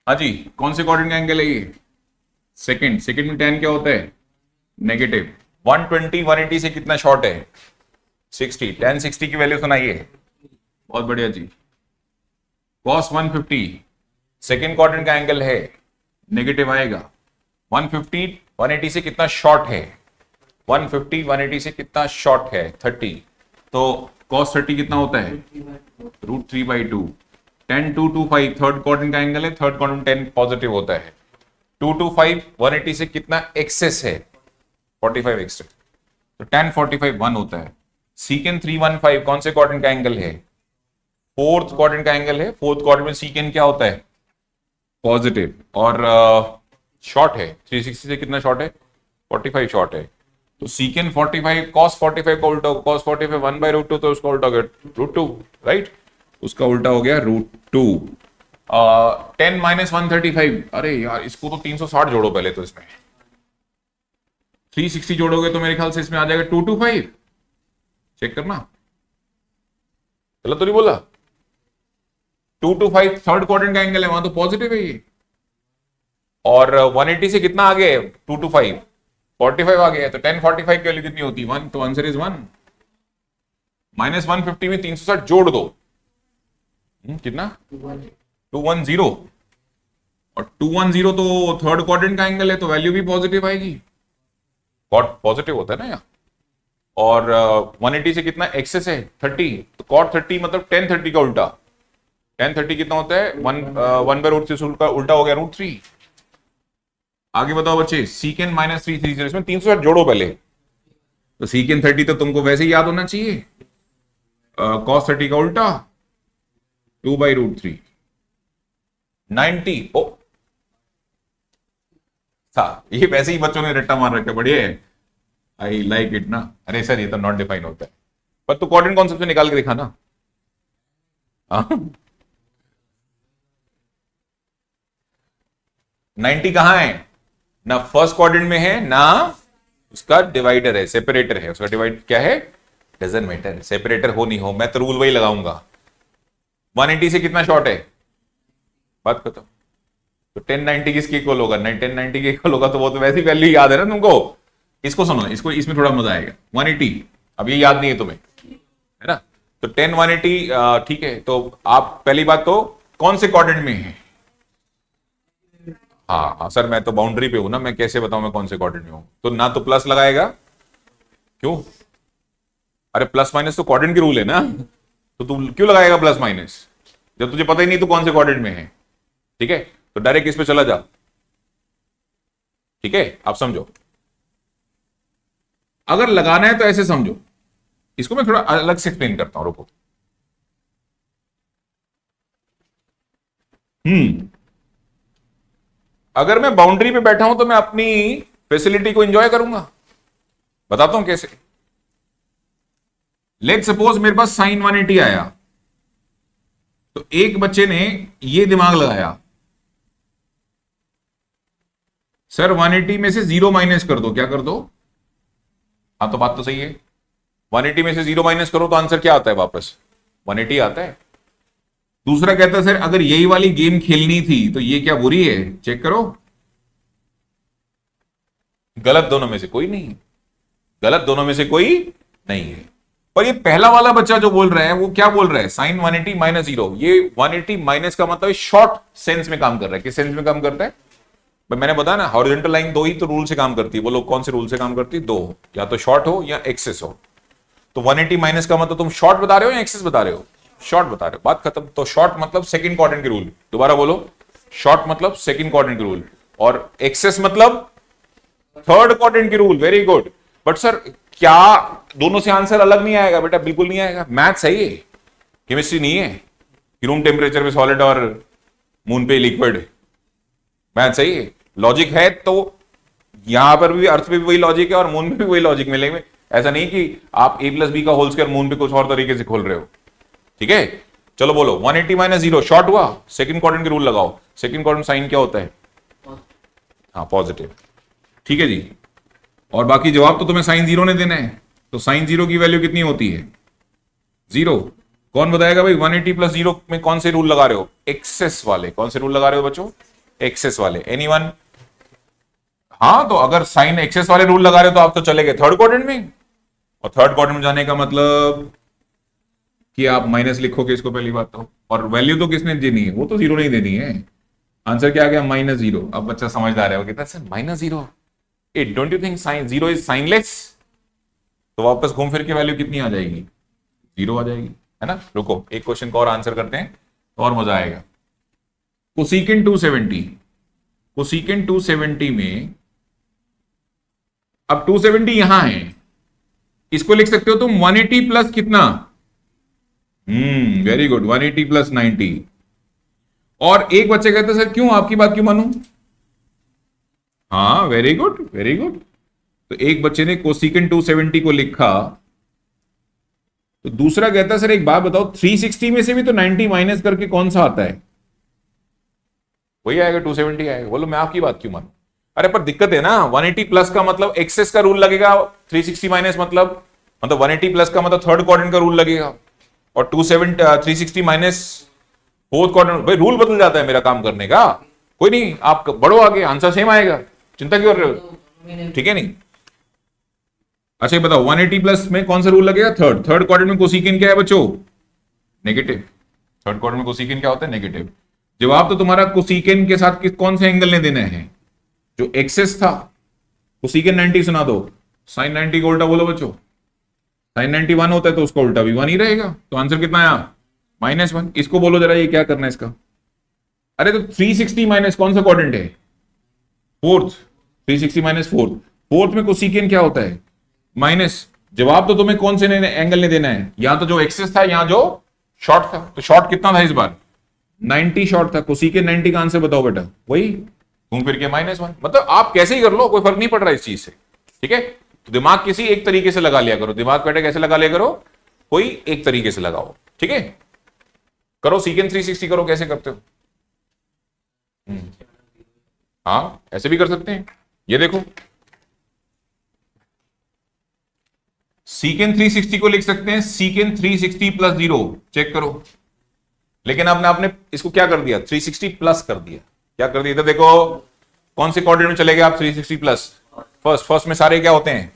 हाँ जी, कौन से क्वाड्रेंट का एंगल है ये? सेकंड। सेकंड में tan क्या होता है? नेगेटिव। 120 180 से कितना शॉर्ट है? 60। tan 60 की वैल्यू सुनाइए। बहुत बढ़िया जी। cos 150 सेकंड क्वाड्रेंट का एंगल है, नेगेटिव आएगा। 150 180 से कितना शॉर्ट है? 150 180 से कितना शॉर्ट है? 30। तो cos 30 कितना होता है? √3/2। tan 225 थर्ड क्वाड्रेंट का एंगल है, थर्ड क्वाड्रेंट 10 पॉजिटिव होता है। 225 180 से कितना एक्सेस है? 45 एक्सेस। तो tan 45 1 होता है। सीकेंड 315 कौन से क्वाड्रेंट का एंगल है? फोर्थ क्वाड्रेंट का एंगल है। फोर्थ क्वाड्रेंट में सीकेंड क्या होता है? पॉजिटिव। और शॉर्ट है 360 से कितना शॉर्ट है? 45 शॉर्ट है। तो सीकेंड 45 cos 45 का उल्टा, cos 45 1/√2, तो उसका उल्टा हो गया √2, राइट? उसका उल्टा हो गया √2। 10 - 135, अरे यार इसको तो 360 जोड़ो पहले, तो इसमें 360 जोड़ोगे तो मेरे ख्याल से इसमें आ जाएगा 225। चेक करना, गलत तो नहीं बोला? 225 थर्ड क्वाड्रेंट का एंगल है, वहां तो पॉजिटिव है ये। और 180 से कितना आ गया? 225 45 आ गया है। तो 1045 की वैल्यू कितनी होती है? 1। तो आंसर इज 1। -150 में 360 जोड़ दो, कितना? 210। और 210 तो थर्ड क्वाड्रेंट का एंगल है, तो वैल्यू भी पॉजिटिव आएगी। कॉट पॉजिटिव होता है ना यहाँ। और 180 से कितना एक्सेस है? 30। तो cot 30 मतलब tan 30 का उल्टा। tan 30 कितना होता है? 1/√3 का उल्टा हो गया √3। आगे बताओ बच्चे, सीकेंड -330, इसमें 360 जोड़ो पहले। तो सीकेंड 30 तो तुमको वैसे ही याद होना चाहिए, cos 30 का उल्टा 2/√3। 90। ओ था, ये वैसे ही बच्चों ने रट्टा मार रखा है, बढ़िया है। आई लाइक इट ना। अरे सर ये तो नॉट डिफाइन होता है, पर तू क्वाड्रेंट कॉन्सेप्ट से निकाल के दिखा ना। 90 कहां है? ना फर्स्ट क्वाड्रेंट में है, ना उसका डिवाइडर है, सेपरेटर है। उसका डिवाइड क्या है? डजंट मैटर, सेपरेटर हो नहीं हो, मैं तो रूल वही लगाऊंगा। 180 से कितना शॉर्ट है? बात बताओ। तो 1090 किसके इक्वल होगा? 1090 के इक्वल होगा, तो वो तो वैसी वैल्यू याद है ना तुमको। इसको सुनो, इसको, इसमें थोड़ा मजा आएगा। 180 अब ये याद नहीं है तुम्हें, है ना? तो 10 180 ठीक है। तो आप पहली बात तो कौन से क्वाड्रेंट में है? हाँ हाँ सर, मैं तो बाउंड्री पे हूं ना, मैं कैसे बताऊं मैं कौन से क्वाड्रेंट में हूं? तो ना तो प्लस लगाएगा, क्यों? अरे प्लस माइनस तो क्वाड्रेंट की रूल है ना, तो तू क्यों लगाएगा प्लस माइनस जब तुझे पता ही नहीं तू कौन से क्वाड्रेंट में है? ठीक है, तो डायरेक्ट इस पे चला जा। ठीक है, आप समझो, अगर लगाना है तो ऐसे समझो। इसको मैं थोड़ा अलग से एक्सप्लेन करता हूं, रुको। अगर मैं बाउंड्री पे बैठा हूं तो मैं अपनी फैसिलिटी को एंजॉय करूंगा। बताता हूं कैसे। लेट सपोज मेरे पास साइन 180 आया, तो एक बच्चे ने ये दिमाग लगाया, सर 180 में से 0 माइनस कर दो। क्या कर दो? हाँ तो बात तो सही है, 180 में से 0 माइनस करो तो आंसर क्या आता है? वापस 180 आता है। दूसरा कहता है सर अगर यही वाली गेम खेलनी थी तो ये क्या बुरी है? चेक करो, गलत दोनों में से कोई नहीं है, गलत दोनों में से कोई नहीं है। पर ये पहला वाला बच्चा जो बोल रहा है वो क्या बोल रहा है? Sine 180 minus 0। ये 180 माइनस का मतलब शॉर्ट सेंस में काम कर रहा है। किस सेंस में काम करता है? मैंने बताया ना, हॉरिजॉन्टल लाइन दो ही तो रूल से काम करती है। बोलो कौन से रूल से काम करती है? दो, या तो शॉर्ट हो या एक्सेस हो। तो 180 माइनस का मतलब तुम शॉर्ट बता रहे हो या एक्सेस बता रहे हो? शॉर्ट बता रहे हो, बात खत्म। तो शॉर्ट मतलब सेकंड क्वाड्रेंट की रूल। दोबारा बोलो, शॉर्ट मतलब सेकंड क्वाड्रेंट की रूल, और एक्सेस मतलब थर्ड क्वाड्रेंट की rule. Very good. But sir क्या दोनों से आंसर अलग नहीं आएगा? बेटा बिल्कुल नहीं आएगा। मैथ सही है, केमिस्ट्री नहीं है कि रूम टेम्परेचर पे सॉलिड और मून पे लिक्विड। मैथ सही है, लॉजिक है। तो यहां पर भी अर्थ पे भी वही लॉजिक है और मून में भी वही लॉजिक मिलेंगे। ऐसा नहीं कि आप a+b का होल स्क्वायर मून पे कुछ और तरीके से खोल रहे हो। ठीक है, चलो बोलो 180 माइनस 0 शॉर्ट हुआ। सेकंड क्वाड्रेंट की रूल लगाओ। सेकंड क्वाड्रेंट साइन क्या होता है? हाँ पॉजिटिव। ठीक है जी, और बाकी जवाब तो तुम्हें साइन 0 ने देना है। तो साइन 0 की वैल्यू कितनी होती है? 0। कौन बताएगा भाई 180 प्लस 0 में कौन से रूल लगा रहे हो? एक्सेस वाले। कौन से रूल लगा रहे हो बच्चों? एक्सेस वाले। एनीवन? हाँ, तो अगर साइन एक्सेस वाले रूल लगा रहे हो तो आप तो चले गए थर्ड क्वाड्रेंट में। और थर्ड क्वाड्रेंट में जाने का मतलब कि आप माइनस लिखोगे इसको, पहली बात तो। और वैल्यू तो किसने देनी है? वो तो जीरो नहीं देनी है। आंसर क्या आ गया? -0। अब बच्चा समझदार है, वो कहता है -0। Hey don't you think sine zero is signless? तो वापस घूम फिर के वैल्यू कितनी आ जाएगी? 0 आ जाएगी, है ना। रुको एक क्वेश्चन को और आंसर करते हैं तो और मजा आएगा। कोसिकेंट 270, कोसिकेंट 270 में, अब 270 यहां है, इसको लिख सकते हो तुम 180 प्लस कितना? Very good, 180 plus 90। और एक बच्चे कहते सर क्यों, आपकी बात क्यों मानूं? हाँ, वेरी गुड वेरी गुड। तो एक बच्चे ने कोसिकेंट 270 को लिखा, तो दूसरा कहता सर एक बात बताओ, 360 में से भी तो 90 माइनस करके कौन सा आता है? वही आएगा, 270 आएगा। बोलो मैं आपकी बात क्यों मानूं? अरे पर दिक्कत है ना, 180 प्लस का मतलब एक्सेस का रूल लगेगा, 360 माइनस मतलब 180 प्लस का मतलब थर्ड क्वाड्रेंट का रूल लगेगा, और 360 माइनस फोर्थ क्वाड्रेंट। भाई रूल बदल जाता है मेरा काम करने का। कोई नहीं, आप बढ़ो आगे, आंसर सेम आएगा, चिंता क्यों कर रहे हो? ठीक है नहीं? अच्छा ये बताओ 180 प्लस में कौन सा रूल लगेगा? थर्ड। थर्ड क्वाड्रेंट में कोसिकेंट क्या है बच्चों? नेगेटिव। थर्ड क्वाड्रेंट में कोसिकेंट क्या होता है? नेगेटिव। जवाब तो तुम्हारा कोसिकेंट के साथ कौन से एंगल ने देना है? जो एक्सेस था। कोसिकेंट 90 सुना दो, साइन 90 का उल्टा बोलो बच्चों। साइन 90 1 होता है तो उसका उल्टा भी 1 ही रहेगा। तो आंसर कितना आया? -1। इसको बोलो जरा, ये क्या करना है इसका? अरे तो 360 माइनस कौन सा क्वाड्रेंट है? फोर्थ। 360 minus fourth. फोर्थ में कोसिकेंट क्या होता है? माइनस। जवाब तो तुम्हें कौन से एंगल ने देना है? यहां तो जो एक्सेस था, यहां जो शॉर्ट था। तो शॉर्ट कितना था इस बार? 90 शॉर्ट था। कोसिकेंट 90 का आंसर बताओ बेटा। वही घूम फिर के -1। मतलब आप कैसे ही कर लो, कोई फर्क नहीं पड़ रहा इस चीज से। ठीक है, तो दिमाग किसी एक तरीके से लगा लिया करो। दिमाग बेटा कैसे लगा लिया करो? कोई एक तरीके से लगाओ। ठीक है, करो सीकेंट 360 करो। कैसे करते हो? हाँ, ऐसे भी कर सकते हैं। ये देखो, सीकेंट 360 को लिख सकते हैं सीकेंट 360 प्लस 0। चेक करो। लेकिन आपने आपने इसको क्या कर दिया? 360 प्लस कर दिया। क्या कर दिया? इधर देखो, कौन से क्वाड्रेंट में चले गए आप? 360 प्लस फर्स्ट। फर्स्ट में सारे क्या होते हैं?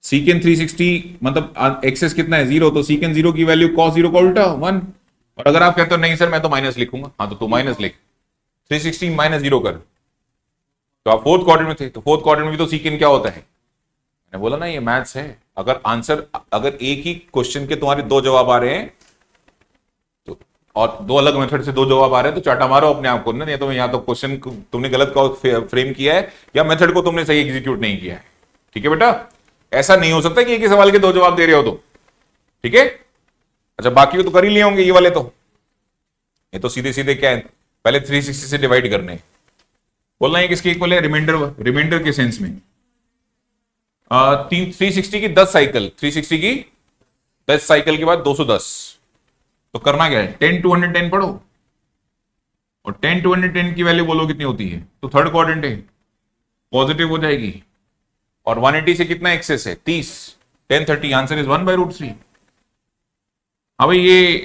सीकेंट 360 मतलब एक्सेस कितना है? 0। तो सीकेंट 0 की वैल्यू cos 0 का उल्टा 1। और अगर आप कहते हो नहीं सर मैं तो माइनस लिखूंगा, हाँ तो तू माइनस लिख, 360 माइनस 0 कर। तो आप फोर्थ क्वाड्रेंट में थे, तो फोर्थ क्वाड्रेंट में भी तो सीकेंट क्या होता है? मैंने बोला ना ये मैथ्स है। अगर आंसर, अगर एक ही क्वेश्चन के तुम्हारे दो जवाब आ रहे हैं तो, और दो अलग मेथड से दो जवाब आ रहे हैं, तो चाटा मारो अपने आप को ना। नहीं तो या तो क्वेश्चन तुमने गलत फ्रेम किया है, या मेथड को तुमने सही एग्जीक्यूट नहीं किया है। ठीक है बेटा, ऐसा नहीं हो सकता कि एक ही सवाल के दो जवाब दे रहे हो तो। ठीक है, अच्छा बाकी तो कर ही लिए होंगे ये वाले। तो ये तो सीधे सीधे क्या है, पहले 360 से डिवाइड करने। बोलना है किसके इक्वल है? रिमाइंडर, रिमाइंडर के सेंस में। 360 की 10 साइकिल, 360 की 10 साइकिल के बाद 210। तो करना क्या है? 10 210 पढ़ो, और 10 210 की वैल्यू बोलो कितनी होती है? तो थर्ड क्वाड्रेंट है, पॉजिटिव हो जाएगी। और 180 से कितना एक्सेस है? 30। 10 30, आंसर इज 1/√3। अब ये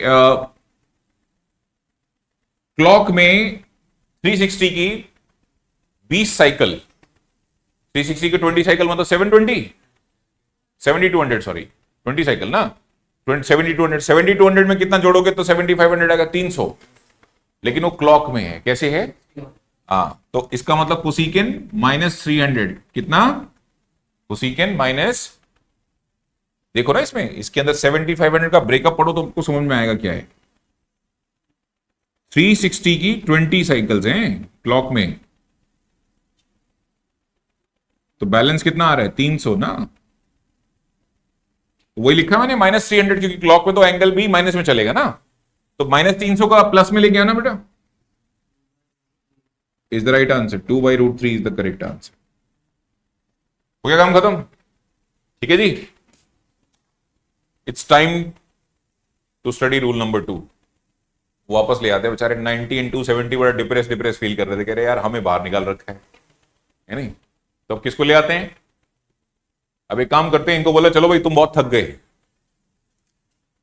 क्लॉक में 360 की 20 साइकिल, 360 की 20 साइकिल मतलब 720, 7200 सॉरी 20 साइकिल ना, 7200। 7200 में कितना जोड़ोगे तो 7500 आएगा, 300। लेकिन वो क्लॉक में है, कैसे है? हाँ, तो इसका मतलब कोसिकेंट -300 कितना? कोसिकेंट माइनस, देखो ना इसमें, इसके अंदर 7500 का ब्रेकअप पढ़ो तो आपको समझ में आएगा क्या है। 360 की 20 साइकिल्स हैं क्लॉक में, तो बैलेंस कितना आ रहा है? 300 ना। तो वही लिखा मैंने -300, क्योंकि क्लॉक में तो एंगल भी माइनस में चलेगा ना। तो -300 का प्लस में लेके आना बेटा। Is the right answer, 2/√3 is the correct answer. हो गया काम खत्म? ठीक है जी, it's time to study rule number 2। वापस ले आते हैं बेचारे। 90 × 270 बड़ा डिप्रेस फील कर रहे थे, कह रहे यार हमें बाहर निकाल रखा है नहीं? तो अब किसको ले आते हैं? अब एक काम करते हैं, इनको बोला चलो भाई तुम बहुत थक गए,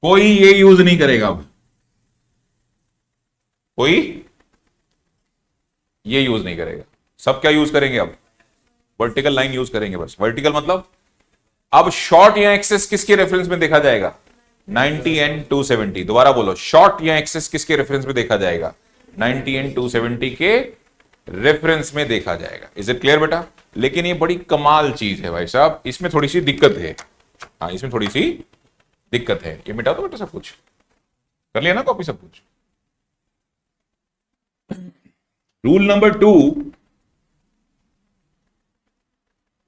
कोई ये यूज नहीं करेगा अब, कोई ये यूज नहीं करेगा। सब क्या यूज करेंगे अब? वर्टिकल लाइन यूज करेंगे बस। वर्टिकल मतलब अब शॉर्ट या एक्सेस किसके रेफरेंस में देखा जाएगा? 90 एंड 270। दोबारा बोलो, शॉर्ट या एक्सेस किसके रेफरेंस में देखा जाएगा? 90 एंड 270 के रेफरेंस में देखा जाएगा। इज इट क्लियर बेटा? लेकिन ये बड़ी कमाल चीज है भाई साहब, इसमें थोड़ी सी दिक्कत है। हाँ, इसमें थोड़ी सी दिक्कत है। ये मिटा दो बेटा, सब कुछ कर लिया ना कॉपी, सब कुछ। Rule number 2,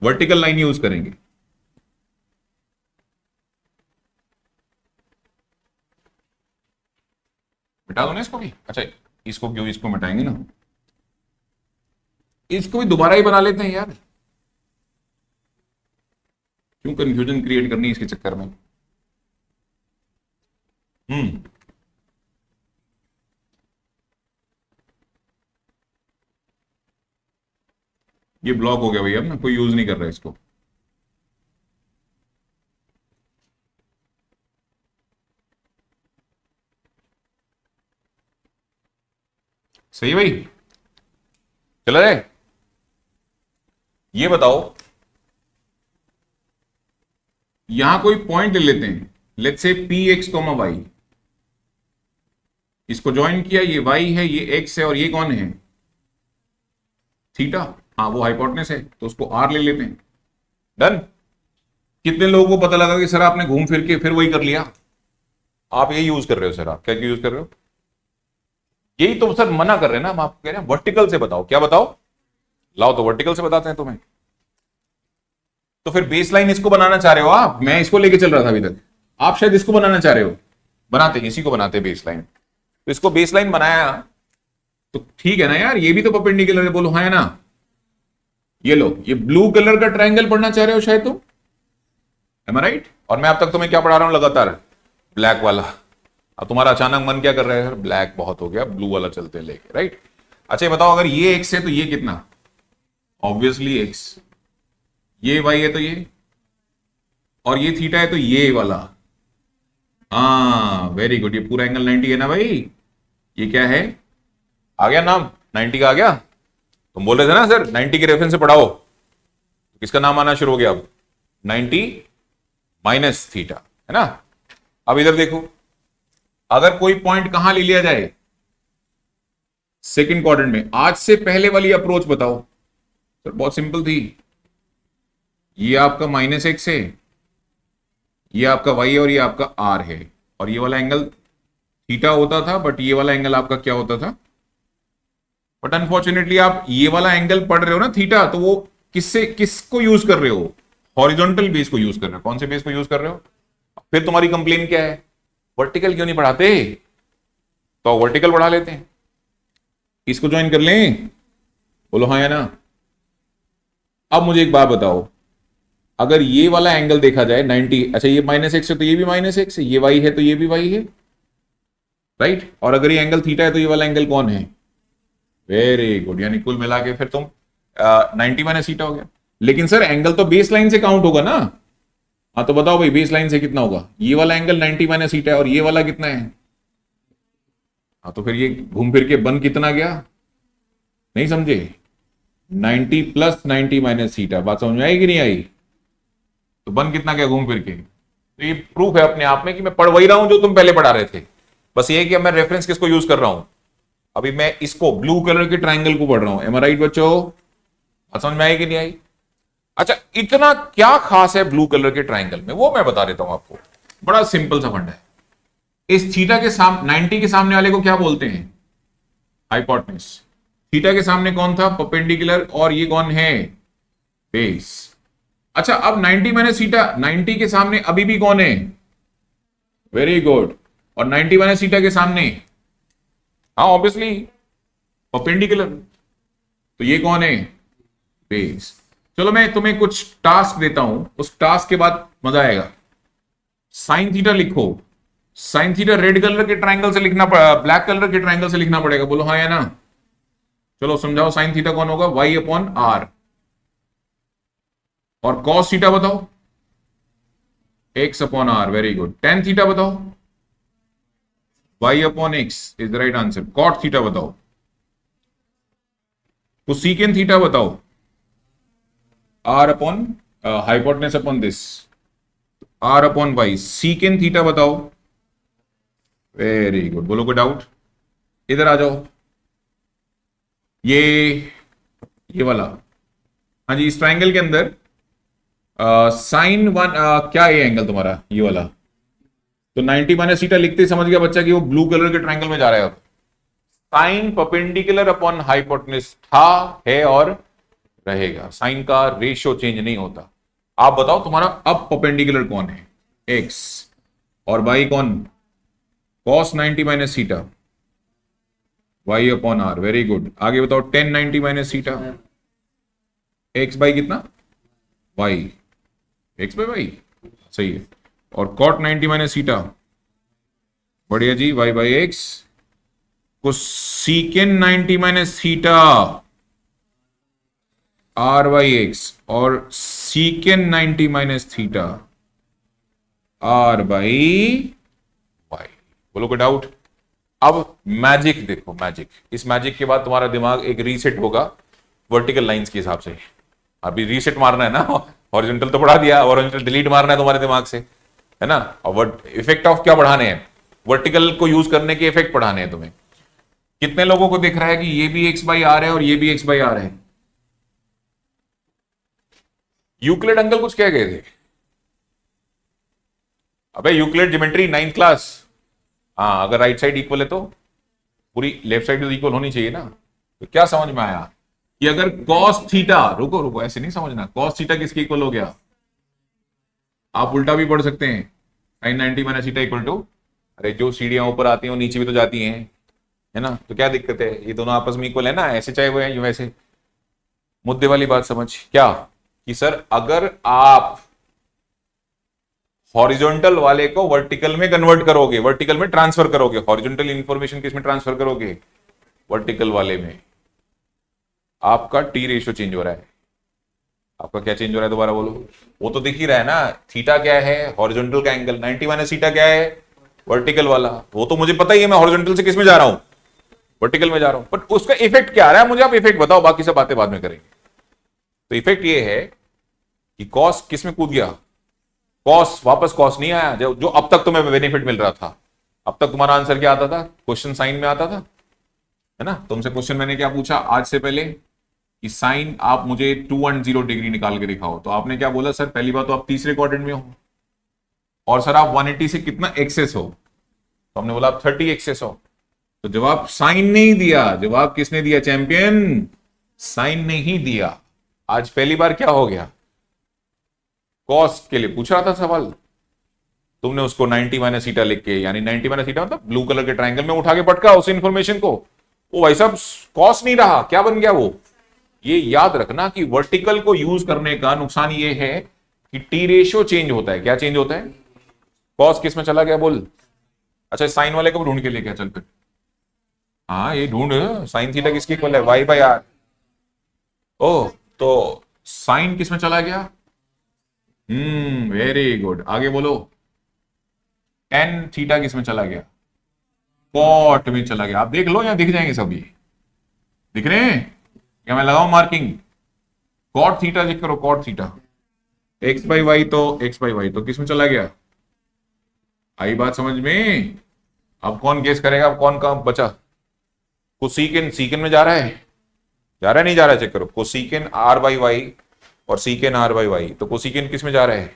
vertical line use करेंगे। मिटा दो ना इसको भी। अच्छा, इसको क्यों, इसको मिटाएंगे ना, इसको भी दोबारा ही बना लेते हैं यार, क्यों कंफ्यूजन क्रिएट करनी इसके चक्कर में। ये ब्लॉक हो गया भैया, अब ना कोई यूज नहीं कर रहा इसको। सही है भाई, चला जाए। ये बताओ, यहां कोई पॉइंट ले लेते हैं, let's say P X comma Y, इसको ज्वाइन किया, ये वाई है, ये एक्स है, और ये कौन है? थीटा। हाँ, वो हाइपोटेनस है, तो उसको आर ले लेते हैं। डन। कितने लोगों को पता लगा कि सर आपने घूम फिर के फिर वही कर लिया? आप यही यूज कर रहे हो सर, आप क्या यूज कर रहे हो? यही तो सर मना कर रहे हैं ना हम, आपको कह रहे हैं वर्टिकल से बताओ। क्या बताओ? लाओ तो वर्टिकल से बताते हैं तुम्हें। तो फिर बेस लाइन इसको बनाना चाह रहे हो आप? मैं इसको लेके चल रहा था अभी तक, आप शायद इसको बनाना चाह रहे हो। बनाते इसी को बनाते बेस लाइन। तो इसको बेस लाइन बनाया तो ठीक है ना यार, ये भी तो परपेंडिकुलर है, बोलो हाँ है ना। ये लो, ये ब्लू कलर का ट्रायंगल पढ़ना चाह रहे हो शायद तुम, एम आई राइट? और मैं अब तक तुम्हें क्या पढ़ा रहा हूं लगातार? ब्लैक वाला। अब तुम्हारा अचानक मन क्या कर रहा है, सर ब्लैक बहुत हो गया, ब्लू वाला चलते हैं लेके, राइट? अच्छा ये बताओ, अगर ये एक्स है तो ये कितना? Obviously x. ये वाई है तो ये, और ये थीटा है तो ये वाला। हाँ वेरी गुड, ये पूरा एंगल 90 है ना भाई। ये क्या है, आ गया नाम 90 का आ गया। तुम बोल रहे थे ना सर 90 के रेफरेंस से पढ़ाओ, किसका नाम आना शुरू हो गया अब? 90 माइनस थीटा, है ना। अब इधर देखो, अगर कोई पॉइंट कहां ले लिया जाए? सेकंड क्वाड्रेंट में। आज से पहले वाली अप्रोच बताओ सर। बहुत सिंपल थी, ये आपका माइनस एक्स है, ये आपका वाई है, और ये आपका आर है, और ये वाला एंगल थीटा होता था, बट ये वाला एंगल आपका क्या होता था? बट अनफॉर्चुनेटली आप ये वाला एंगल पढ़ रहे हो ना थीटा, तो वो किसको यूज कर रहे हो? हॉरिजॉन्टल बेस को यूज कर रहे हो। कौन से बेस को यूज कर रहे हो? फिर तुम्हारी कंप्लेन क्या है, वर्टिकल क्यों नहीं पढ़ाते? तो वर्टिकल पढ़ा लेते हैं, इसको ज्वाइन कर लें, बोलो हाँ या ना। अब मुझे एक बात बताओ, अगर ये वाला एंगल देखा जाए 90, अच्छा ये माइनस एक्स है तो ये भी माइनस एक्स है, ये वाई है तो ये भी वाई है, राइट? और अगर ये एंगल थीटा है तो ये वाला एंगल कौन है? वेरी गुड, यानी कुल मिला के फिर तुम 90 माइनस थीटा हो गया। लेकिन सर एंगल तो बेस लाइन से काउंट होगा ना। हाँ तो बताओ भाई, बेस लाइन से कितना होगा? ये वाला एंगल 90 माइनस थीटा है, और ये वाला कितना है? हाँ तो फिर ये घूम फिर के बन कितना गया? नहीं समझे? 90 प्लस 90 माइनस थीटा। बात समझ में आई कि नहीं आई? तो बन कितना गया घूम फिर के? तो ये प्रूफ है अपने आप में कि मैं पढ़ वही रहा हूं जो तुम पहले पढ़ा रहे थे। बस ये कि अब मैं रेफरेंस किसको यूज कर रहा हूं? अभी मैं इसको ब्लू कलर के ट्राइंगल को पढ़ रहा हूं। एम आई राइट बच्चों? बात समझ में आई कि नहीं आई? अच्छा, इतना क्या खास है ब्लू कलर के ट्राइंगल में, वो मैं बता देता हूं आपको। बड़ा सिंपल सा फंडा है। इस थीटा के सामने 90 के सामने वाले को क्या बोलते हैं? हाइपोटेनस। थीटा के सामने कौन था? परपेंडिकुलर। और ये कौन है? बेस। अच्छा, अब 90 माइनस थीटा, 90 के सामने अभी भी कौन है? Very good. और 90 माइनस थीटा के सामने, हाँ ऑब्वियसली परपेंडिकुलर, तो ये कौन है? बेस। चलो मैं तुम्हें कुछ टास्क देता हूं, उस टास्क के बाद मजा आएगा। साइन थीटा लिखो। साइन थीटा रेड कलर के ट्राइंगल से लिखना, ब्लैक कलर के ट्राइंगल से लिखना पड़ेगा, बोलो हाँ या ना। चलो समझाओ, साइन थीटा कौन होगा? Y upon R. और कॉस थीटा बताओ? X upon R. Very good. Tan theta बताओ? y upon x is the right answer. Cot theta बताओ, तो सीकेन थीटा बताओ, r upon hypotenuse upon this, r upon y, secant theta बताओ। वेरी गुड, बोलो कोई डाउट? इधर आ जाओ, ये वाला, हाँ जी, इस ट्राइंगल के अंदर साइन वन क्या है एंगल तुम्हारा ये वाला, तो 90 माइनस थीटा लिखते ही समझ गया बच्चा कि वो ब्लू कलर के ट्राइंगल में जा रहा है। साइन परपेंडिकुलर अपॉन हाइपोटेनस था, है और रहेगा। साइन का रेशियो चेंज नहीं होता। आप बताओ तुम्हारा अब परपेंडिकुलर कौन है? एक्स, और बाई कौन? Cos 90 minus theta, Y upon R. Very good, आगे बताओ tan 90 minus theta, X by कितना? वाई, एक्स बाई वाई, सही है। और कॉट 90 माइनस थीटा, बढ़िया जी, Y by X, cosecant 90 minus theta, R by X, और secant 90 minus theta, R by Y. बोलो कोई डाउट? अब मैजिक देखो, मैजिक, इस मैजिक के बाद तुम्हारा दिमाग एक रीसेट होगा वर्टिकल लाइंस के हिसाब से। अभी रीसेट मारना है ना, हॉरिजॉन्टल तो बढ़ा दिया, हॉरिजॉन्टल डिलीट मारना है तुम्हारे दिमाग से, है ना। और इफेक्ट ऑफ क्या बढ़ाने हैं? वर्टिकल को यूज करने के इफेक्ट बढ़ाने हैं तुम्हें। कितने लोगों को दिख रहा है कि ये भी एक्स बाई आर है और ये भी एक्स बाई आर है? यूक्लिड अंकल कुछ कह गए थे? अबे यूक्लिड ज्योमेट्री 9th क्लास, हाँ, अगर राइट साइड इक्वल है तो पूरी लेफ्ट साइड तो इक्वल होनी चाहिए ना। तो क्या समझ में आया कि अगर कॉस थीटा, रुको रुको ऐसे नहीं समझना, कॉस थीटा किसके इक्वल हो गया? आप उल्टा भी पढ़ सकते हैं, sine 90 minus theta equal to, अरे जो सीढ़ियां ऊपर आती हैं वो नीचे भी तो जाती हैं, है ना। तो क्या दिक्कत है, ये दोनों आपस में इक्वल है ना, ऐसे चाहे वो है वैसे। मुद्दे वाली बात समझ क्या, कि सर अगर आप हॉरिजॉन्टल वाले को वर्टिकल में कन्वर्ट करोगे, वर्टिकल में ट्रांसफर करोगे, हॉरिजॉन्टल इंफॉर्मेशन किस में ट्रांसफर करोगे? वर्टिकल वाले में। आपका टी रेशियो चेंज हो रहा है। आपका क्या चेंज हो रहा है, दोबारा बोलो। वो तो दिख ही रहा है ना, थीटा क्या है? हॉरिजॉन्टल का एंगल, 90 माइनस थीटा क्या है? वर्टिकल वाला। वो तो मुझे पता ही है, मैं हॉरिजॉन्टल से किस में जा रहा हूं? वर्टिकल में जा रहा हूं। बट उसका इफेक्ट क्या आ रहा है, मुझे आप इफेक्ट बताओ, बाकी सब बातें बाद में करेंगे। तो इफेक्ट ये है कि कॉस किस में कूद गया? कॉस वापस कॉस नहीं आया, जो अब तक तुम्हें बेनिफिट मिल रहा था। अब तक तुम्हारा आंसर क्या आता था? क्वेश्चन साइन में आता था, है ना। तुमसे क्वेश्चन मैंने क्या पूछा आज से पहले कि साइन आप मुझे 210 डिग्री निकाल के दिखाओ, तो आपने क्या बोला? सर पहली बात तो आप तीसरे क्वाड्रेंट में हो, और सर आप 180 से कितना एक्सेस हो? तो हमने बोला आप 30 एक्सेस हो। तो जवाब साइन नहीं दिया, जवाब किसने दिया चैंपियन? साइन ने ही दिया। आज पहली बार क्या हो गया, कॉस के लिए पूछ रहा था सवाल, तुमने उसको 90 माइनस थीटा लिख के, यानी 90 माइनस थीटा मतलब ब्लू कलर के ट्राइंगल में उठा के पटका उस इंफॉर्मेशन को, वो भाई साहब कॉस नहीं रहा, क्या बन गया वो? ये याद रखना कि वर्टिकल को यूज करने का नुकसान ये है कि टी रेशियो चेंज होता है। क्या चेंज होता है? कॉस किस में चला गया बोल? अच्छा, साइन वाले को ढूंढ के लेके चल फिर। हाँ ये ढूंढ, साइन थीटा किसकी इक्वल है? Y by r. ओ, तो साइन किस में चला गया? वेरी गुड, आगे बोलो। टेन थीटा किस में चला गया? कॉट में चला गया। आप देख लो, यहां दिख जाएंगे सब, ये दिख रहे हैं क्या? मैं लगाऊं मार्किंग? कॉट थीटा चेक करो, cot theta, X by Y, तो एक्स बाई वाई तो किस में चला गया? आई बात समझ में? अब कौन गेस करेगा, अब कौन का बचा? कोसीकेन सीकेन में जा रहा है, जा रहा है नहीं जा रहा है? चेक करो, कोसीकेन आर बाई वाई और सीकेन आर बाई वाई, तो कोसीकेन किस में जा रहा है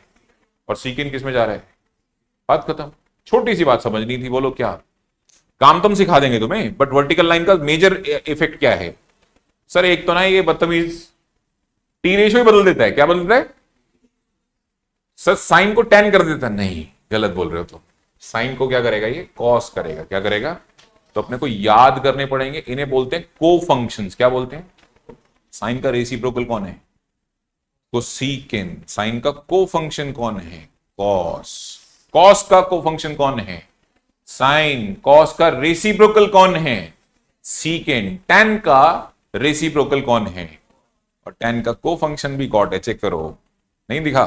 और सीकेन किस में जा रहा है? बात खत्म। छोटी सी बात समझनी थी, बोलो क्या? काम तुम सिखा देंगे तुम्हें, बट वर्टिकल लाइन का मेजर इफेक्ट क्या है? सर एक तो ना ये बदतमीज टी रेशियो ही बदल देता है। क्या बदल देता है? सर साइन को टेन कर देता है। नहीं, गलत बोल रहे हो तुम। साइन को क्या करेगा? ये कॉस करेगा। क्या करेगा? तो अपने को याद करने पड़ेंगे, इन्हें बोलते हैं को फंक्शंस। क्या बोलते हैं? साइन का रेसिप्रोकल कौन है? कोसीकेन। साइन का को फंक्शन कौन है? कॉस। कॉस का को फंक्शन कौन है? साइन। कॉस का रेसिप्रोकल कौन है? सीकेन। टेन का रेसिप्रोकल कौन है? और टेन का को फंक्शन भी कॉट है। चेक करो, नहीं दिखा?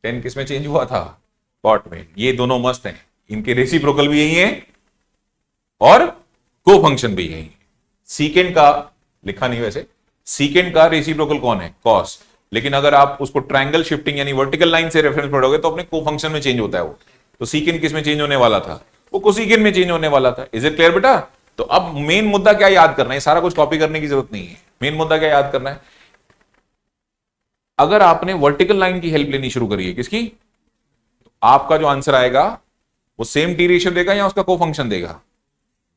टेन किस में चेंज हुआ था? कॉट में। ये दोनों मस्त हैं, इनके रेसिप्रोकल भी यही है और को फंक्शन भी यही है। सीकेंड का लिखा नहीं वैसे, सीकेंड का रेसिप्रोकल कौन है? कॉस। लेकिन अगर आप उसको ट्रायंगल शिफ्टिंग यानी वर्टिकल लाइन से रेफरेंस पढ़ोगे तो अपने को फंक्शन में चेंज होता है वो। तो सीकेंड किस में चेंज होने वाला था? वो कोसिकेंड में चेंज होने वाला था। इज इट क्लियर बेटा? तो अब मेन मुद्दा क्या याद करना है, सारा कुछ कॉपी करने की जरूरत नहीं है। मेन मुद्दा क्या याद करना है, अगर आपने वर्टिकल लाइन की हेल्प लेनी शुरू करी है किसकी, तो आपका जो आंसर आएगा वो सेम टी रेशियो देगा या उसका को फंक्शन देगा?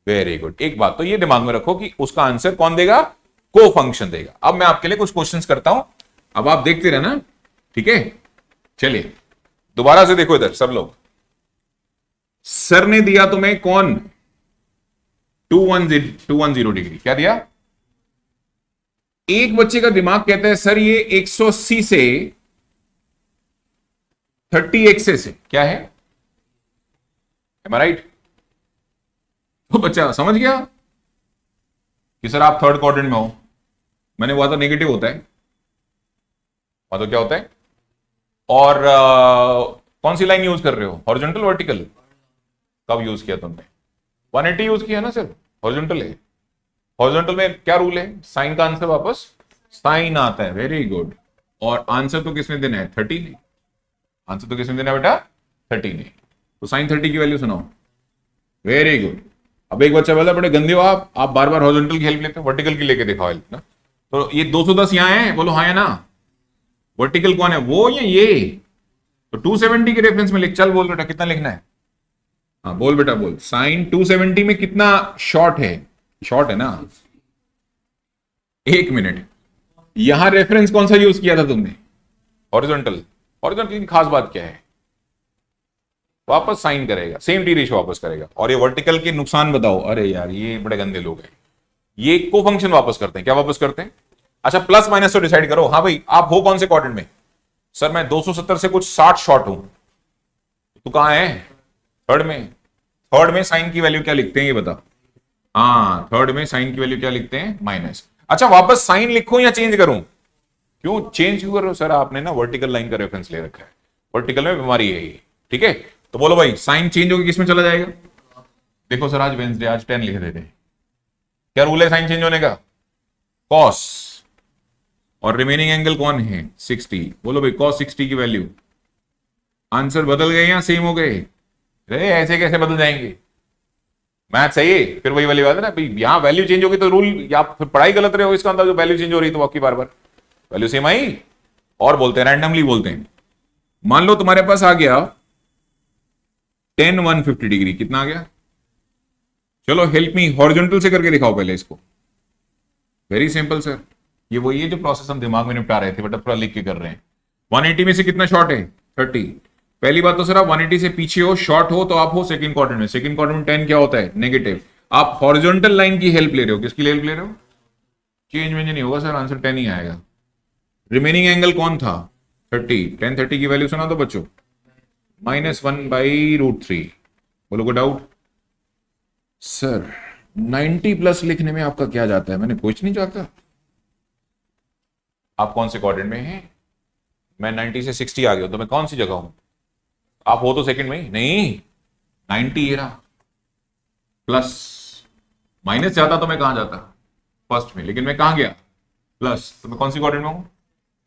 Very good. एक बात तो ये दिमाग में रखो कि उसका आंसर कौन देगा? को फंक्शन देगा। अब मैं आपके लिए कुछ क्वेश्चंस करता हूं, अब आप देखते रहना, ठीक है? चलिए दोबारा से देखो इधर सब लोग। सर ने दिया तुम्हें कौन? 210 डिग्री। क्या दिया? एक बच्चे का दिमाग कहता है सर ये 180 से 30 एक्सेस है। क्या है? M I right? तो बच्चा समझ गया कि सर आप थर्ड क्वाड्रेंट में हो। मैंने वहां तो नेगेटिव होता है, वहां तो क्या होता है? और कौन सी लाइन यूज कर रहे हो? Horizontal vertical? कब यूज किया तुमने? 180 यूज किया ना सर, हॉरिजॉन्टल है। हॉरिजॉन्टल में क्या रूल है? साइन का आंसर वापस साइन आता है। Very good. और आंसर तो किसने देना है? 30 ने। आंसर तो किसने देना है बेटा? 30 ने। तो साइन 30 की वैल्यू सुनाओ। Very good. अब एक बच्चा बोला बड़े गंदे हो आप बार बार हॉरिजॉन्टल की हेल्प लेते हो, वर्टिकल की लेके दिखाओ हेल्प ना। तो ये 210 यहां है, बोलो हाँ है ना? वर्टिकल कौन है, वो या ये? तो 270 के रेफरेंस में लिख। चल बोल बेटा कितना लिखना है? हाँ बोल बेटा बोल। साइन 270 में कितना शॉर्ट है? शॉर्ट है ना? एक मिनट, यहां रेफरेंस कौन सा यूज किया था तुमने? हॉरिजॉन्टल। हॉरिजॉन्टल की खास बात क्या है? वापस साइन करेगा, सेम टी रेशियो वापस करेगा। और ये वर्टिकल के नुकसान बताओ। अरे यार ये बड़े गंदे लोग हैं, ये को फंक्शन वापस करते हैं। क्या वापस करते हैं? अच्छा प्लस माइनस तो डिसाइड करो। हाँ भाई आप हो कौन से क्वाड्रेंट में? सर मैं 270 से कुछ 60 शॉर्ट हूं। तो कहां है? थर्ड में। थर्ड में साइन की वैल्यू क्या लिखते हैं ये बता। हाँ थर्ड में साइन की वैल्यू क्या लिखते हैं? माइनस। अच्छा वापस साइन लिखूं या चेंज करूं? क्यों चेंज क्यों कर रहे हो सर? आपने ना वर्टिकल लाइन का रेफरेंस ले रखा है, वर्टिकल में बीमारी है ये, ठीक है? तो बोलो भाई साइन चेंज होकर किस में चला जाएगा? देखो सर आज वेंसडे, आज 10 लिख देते। क्या रूल है साइन चेंज होने का? कॉस। और रिमेनिंग एंगल कौन है? 60। बोलो भाई कॉस 60 की वैल्यू। आंसर बदल गए या सेम हो गए? अरे ऐसे कैसे बदल जाएंगे? मैथ सही है, फिर वही वाली बात है ना भाई, यहां वैल्यू चेंज होगी तो रूल, या फिर पढ़ाई गलत रहे हो इसका अंदर, जो वैल्यू चेंज हो रही तो आपकी बार बार वैल्यू सेम आई। और बोलते हैं रैंडमली बोलते हैं। मान लो तुम्हारे पास आ गया 10 150 डिग्री। कितना आ गया? चलो हेल्प मी, हॉरिजॉन्टल से करके दिखाओ पहले इसको। वेरी सिंपल सर, ये वही है जो प्रोसेस हम दिमाग में निपटा रहे थे, बट पूरा लिख के कर रहे हैं। 180 में से कितना शॉर्ट है? 30। पहली बात तो सर आप 180 से पीछे हो, शॉर्ट हो, तो आप हो सेकंड क्वाड्रेंट में। सेकंड क्वाड्रेंट में 10 क्या होता है? नेगेटिव। आप हॉरिजॉन्टल लाइन की हेल्प ले रहे हो। किसकी हेल्प ले रहे हो? चेंज वेंज नहीं होगा सर, आंसर 10 ही आएगा। रिमेनिंग एंगल कौन था? 30। 10 30 की वैल्यू सुना दो बच्चों। -1/√3। बोलो कोई डाउट? सर 90 प्लस लिखने में आपका क्या जाता है? मैंने कुछ नहीं जाता। आप कौन से क्वाड्रेंट में हैं? मैं 90 से 60 आ गया, तो मैं कौन सी जगह हूं? आप हो तो सेकंड में ही नहीं। 90 ये रहा, प्लस माइनस जाता तो मैं कहां जाता? फर्स्ट में। लेकिन मैं कहां गया? प्लस। तो मैं कौन सी क्वाड्रेंट में हूं?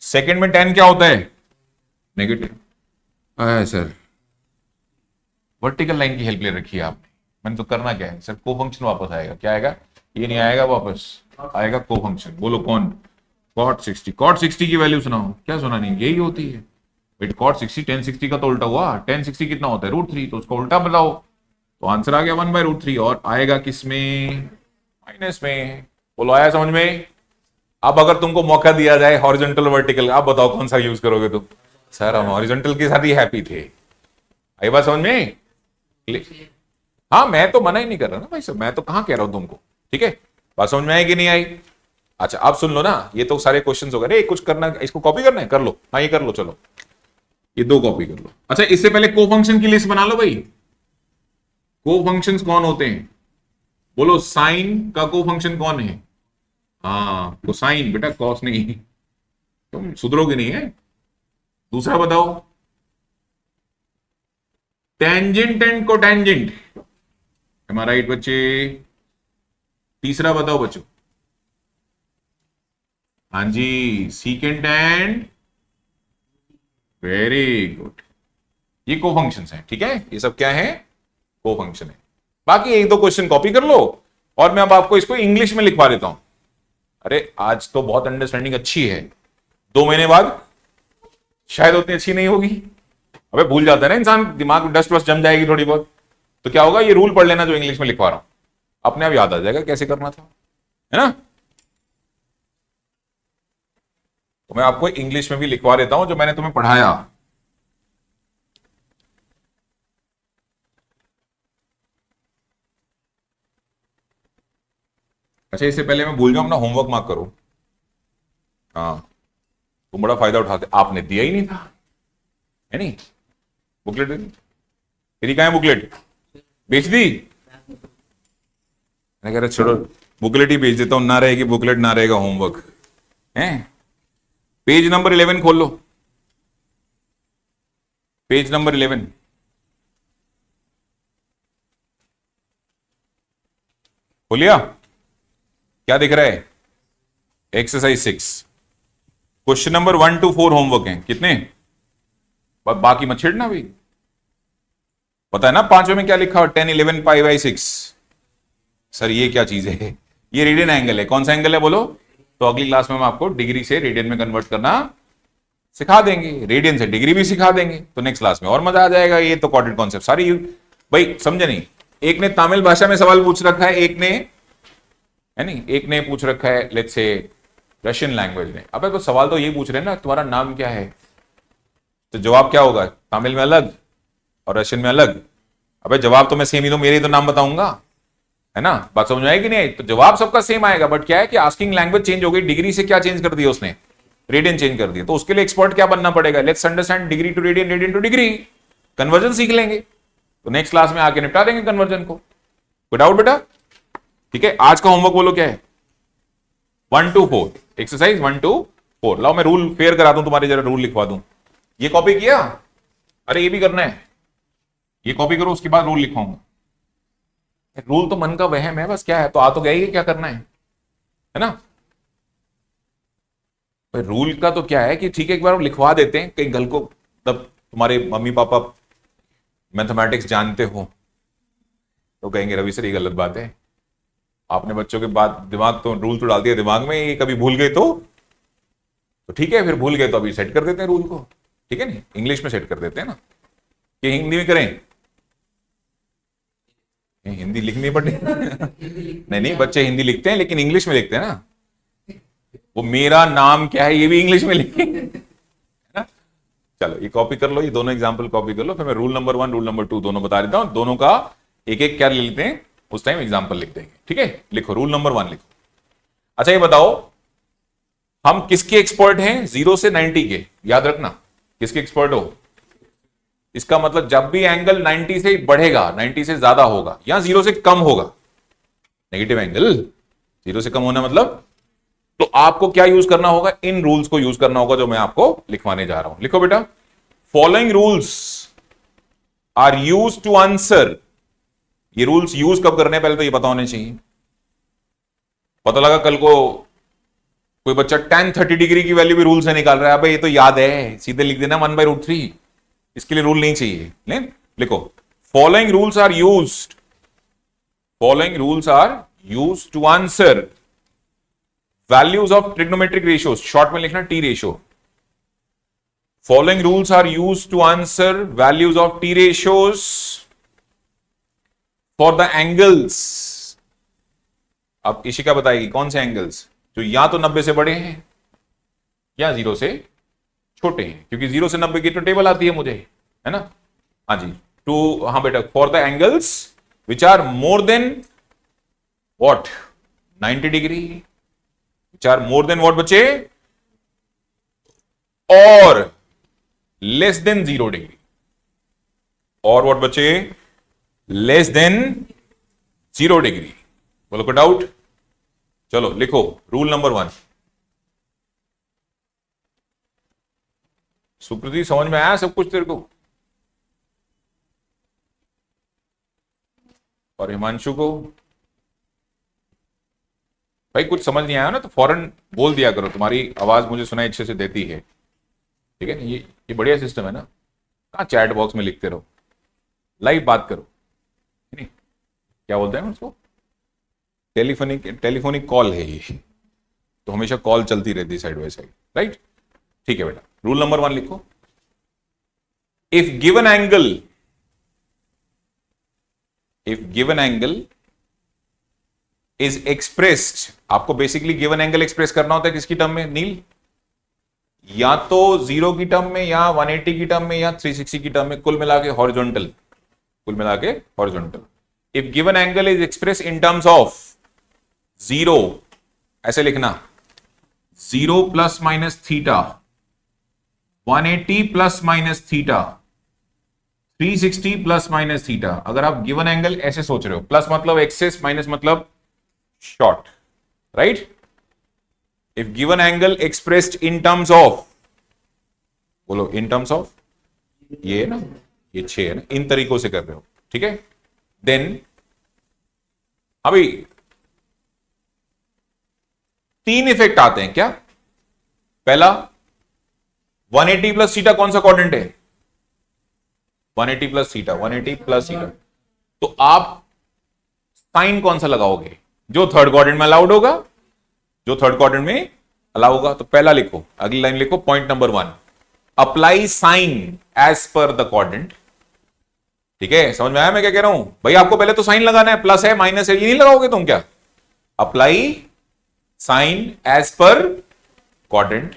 सेकंड में 10 क्या होता है? नेगेटिव। सर वर्टिकल लाइन की हेल्प ले रखी है आपने। मैंने तो करना क्या है सर? को फंक्शन वापस आएगा। क्या आएगा? ये नहीं आएगा वापस, आएगा को फंक्शन। बोलो कौन? cot 60। cot 60 की वैल्यू सुनाओ। क्या सुना नहीं? यही होती है बेट। cot 60 tan 60 का तो उल्टा हुआ। tan 60 कितना होता है? √3। तो उसका उल्टा बताओ। तो आंसर आ गया 1/√3। और आएगा किसमें? माइनस में। बोलो आया समझ में? अब अगर तुमको मौका दिया जाए हॉरिजॉन्टल वर्टिकल, आप बताओ कौन सा यूज करोगे तुम? सर हम हॉरिजॉन्टल के साथ ही हैप्पी थे। आई बात समझ में? हाँ मैं तो मना ही नहीं कर रहा ना भाई साहब, मैं तो कहां कह रहा हूं तुमको, ठीक है? बात समझ में आई कि नहीं आई? अच्छा आप सुन लो ना, ये तो सारे क्वेश्चंस हो गए। कुछ करना, इसको कॉपी करना है कर लो। हाँ ये कर लो, चलो ये 2 कॉपी कर लो। अच्छा इससे पहले को फंक्शन की लिस्ट बना लो भाई। को फंक्शंस कौन होते हैं? बोलो साइन का को फंक्शन कौन है? हाँ कोसाइन बेटा, कॉस नहीं। तुम सुधरोगे नहीं है। दूसरा बताओ। Tangent and cotangent. Am I right बच्चे? तीसरा बताओ बच्चों। हाँ जी, सीकेंट एंड, वेरी गुड। ये को फंक्शन है, ठीक है, ये सब क्या है, को फंक्शन है। बाकी एक दो क्वेश्चन कॉपी कर लो और मैं अब आपको इसको इंग्लिश में लिखवा देता हूं। अरे आज तो बहुत अंडरस्टैंडिंग अच्छी है, 2 महीने बाद शायद उतनी अच्छी नहीं होगी। अबे भूल जाता है ना इंसान, दिमाग में डस्ट वस्ट जम जाएगी थोड़ी बहुत, तो क्या होगा, ये रूल पढ़ लेना जो इंग्लिश में लिखवा रहा हूं, अपने आप याद आ जाएगा कैसे करना था, है ना। तो मैं आपको इंग्लिश में भी लिखवा देता हूं जो मैंने तुम्हें पढ़ाया। अच्छा, इससे पहले मैं भूल जाऊं, अपना होमवर्क मार्क करो। हाँ, तुम बड़ा फायदा उठाते, आपने दिया ही नहीं था, है नहीं। बुकलेट दे दी, तेरी कहां है बुकलेट, बेच दी। मैं कह रहा छोड़ो, बुकलेट ही बेच देता हूं, ना रहेगी बुकलेट ना रहेगा होमवर्क, है। पेज नंबर 11 खोल लो, पेज नंबर 11। खोलिया? क्या दिख रहा है, exercise 6, question number 1 to 4 homework है, कितने, बाकी मत छेड़ना भाई। पता है ना पांचवें में क्या लिखा हो, 10 11 पाई/6। सर ये क्या चीज है, ये रेडियन एंगल है, कौन सा एंगल है बोलो। तो अगली क्लास में हम आपको डिग्री से रेडियन में कन्वर्ट करना सिखा देंगे, रेडियन से डिग्री भी सिखा देंगे, तो नेक्स्ट क्लास में और मजा आ जाएगा। ये तो कॉर्डिनेट कॉन्सेप्ट सारी भाई समझे नहीं। एक ने तमिल भाषा में सवाल पूछ रखा है, एक ने, है नहीं, एक ने पूछ रखा है लेट्स से रशियन लैंग्वेज में। अबे तो सवाल तो ये पूछ रहे हैं ना, तुम्हारा नाम क्या है, तो जवाब क्या होगा, तमिल में अलग और रशियन में अलग। अबे जवाब तो मैं सेम ही तो, मेरे ही तो नाम बताऊंगा, है ना। बात समझ में आएगी नहीं, तो जवाब सबका सेम आएगा, बट क्या है कि आस्किंग लैंग्वेज चेंज हो गई, डिग्री से क्या चेंज कर दिया उसने, रेडियन चेंज कर दिया। तो उसके लिए एक्सपर्ट क्या बनना पड़ेगा, let's understand degree to radian, radian to degree, conversion सीख लेंगे। तो नेक्स्ट क्लास में आके निपटा देंगे कन्वर्जन को। कोई डाउट बेटा? ठीक है, आज का होमवर्क बोलो क्या है, 1 to 4, एक्सरसाइज 1 to 4। लाओ मैं रूल फेयर करा दूं तुम्हारे, जरा रूल लिखवा दूं। ये कॉपी किया, अरे ये भी करना है, ये कॉपी करो, उसके बाद रूल लिखवाऊंगा। रूल तो मन का वहम है बस, क्या है तो आ तो गया ही, क्या करना है ना। रूल का तो क्या है कि ठीक है एक बार लिखवा देते हैं, कहीं गल को, तब तुम्हारे मम्मी पापा मैथमेटिक्स जानते हो तो कहेंगे रवि सर ये गलत बात है, आपने बच्चों के बाद दिमाग तो, रूल तो डाल दिया दिमाग में, ये कभी भूल गए तो ठीक है, फिर भूल गए तो अभी सेट कर देते हैं रूल को, ठीक है नहीं, इंग्लिश में सेट कर देते हैं ना, कि हिंदी में करें, हिंदी लिखनी पड़े नहीं नहीं, बच्चे हिंदी लिखते हैं लेकिन इंग्लिश में लिखते हैं ना, वो मेरा नाम क्या है ये भी इंग्लिश में लिखेंगे ना। चलो ये कॉपी कर लो, ये दोनों एग्जांपल कॉपी कर लो, फिर मैं रूल नंबर 1 रूल नंबर 2 दोनों बता देता हूं, दोनों का एक एक क्या ले लेते हैं, उस टाइम एग्जांपल लिख देंगे, ठीक है। लिखो रूल नंबर 1 लिखो। अच्छा ये बताओ, हम किसके एक्सपर्ट हैं, 0 से 90 के, याद रखना, किसके एक्सपर्ट हो। इसका मतलब जब भी एंगल 90 से बढ़ेगा, 90 से ज्यादा होगा या 0 से कम होगा, नेगेटिव एंगल 0 से कम होना मतलब, तो आपको क्या यूज करना होगा, इन रूल्स को यूज करना होगा जो मैं आपको लिखवाने जा रहा हूं। लिखो बेटा, following rules are use to answer. ये रूल्स यूज कब करने हैं पहले तो ये पता होने चाहिए। पता लगा कल को कोई बच्चा tan 30 डिग्री की वैल्यू भी रूल से निकाल रहा है, भाई ये तो याद है, सीधे लिख देना 1/√3, इसके लिए रूल नहीं चाहिए। लिखो, following rules are used, following rules are used to answer values of trigonometric ratios, short में लिखना T ratio. Following rules are used to answer values of T ratios for the angles. अब इसी क्या बताएगी, कौन से एंगल्स, जो या तो 90 से बड़े हैं या 0 से छोटे हैं, क्योंकि 0 से 90 की तो टेबल आती है मुझे, है ना। हाँ जी, टू, हाँ बेटा, for the angles which are more than what 90 degree, which are more than what बच्चे, और लेस देन 0 डिग्री, और व्हाट बच्चे, लेस देन 0 डिग्री। बोलो को डाउट? चलो लिखो रूल नंबर 1। सुकृति समझ में आया सब कुछ तेरे को? और हिमांशु को भाई कुछ समझ नहीं आया ना तो फौरन बोल दिया करो, तुम्हारी आवाज मुझे सुनाई अच्छे से देती है, ठीक है ना। ये बढ़िया सिस्टम है ना, कहाँ चैट बॉक्स में लिखते रहो, लाइव बात करो, नहीं क्या बोलते हैं उसको, टेलीफोनिक कॉल है ये, तो हमेशा कॉल चलती रहती है साइड बाय साइड, राइट। ठीक है बेटा, रूल नंबर 1 लिखो। If given angle is expressed, आपको बेसिकली गिवन एंगल एक्सप्रेस करना होता है किसकी टर्म में नील, या तो 0 की टर्म में, या 180 की टर्म में, या 360 की टर्म में, कुल मिला के हॉरिजॉन्टल, कुल मिला के horizontal. If given angle is express in terms of 0, ऐसे लिखना 0 plus minus theta, 180 plus minus theta, 360 plus minus theta. अगर आप गिवन एंगल ऐसे सोच रहे हो, प्लस मतलब एक्सेस, माइनस मतलब short, right. If given angle expressed in terms of, बोलो इन टर्म्स ऑफ, ये है ना, ये 6 है ना, इन तरीकों से कर रहे हो, ठीक है। देन अभी 3 इफेक्ट आते हैं क्या। पहला 180 प्लस थीटा कौन सा क्वाड्रेंट है, 180 प्लस थीटा, 180 प्लस थीटा, तो आप साइन कौन सा लगाओगे, जो थर्ड क्वाड्रेंट में अलाउड होगा, जो थर्ड क्वाड्रेंट में अलाउ होगा। तो पहला लिखो, अगली लाइन लिखो, point number 1, apply sign as per the quadrant, ठीक है। समझ में आया मैं क्या कह रहा हूं भाई, आपको पहले तो साइन लगाना है, प्लस है माइनस है ये नहीं लगाओगे तुम क्या, apply sign as per quadrant.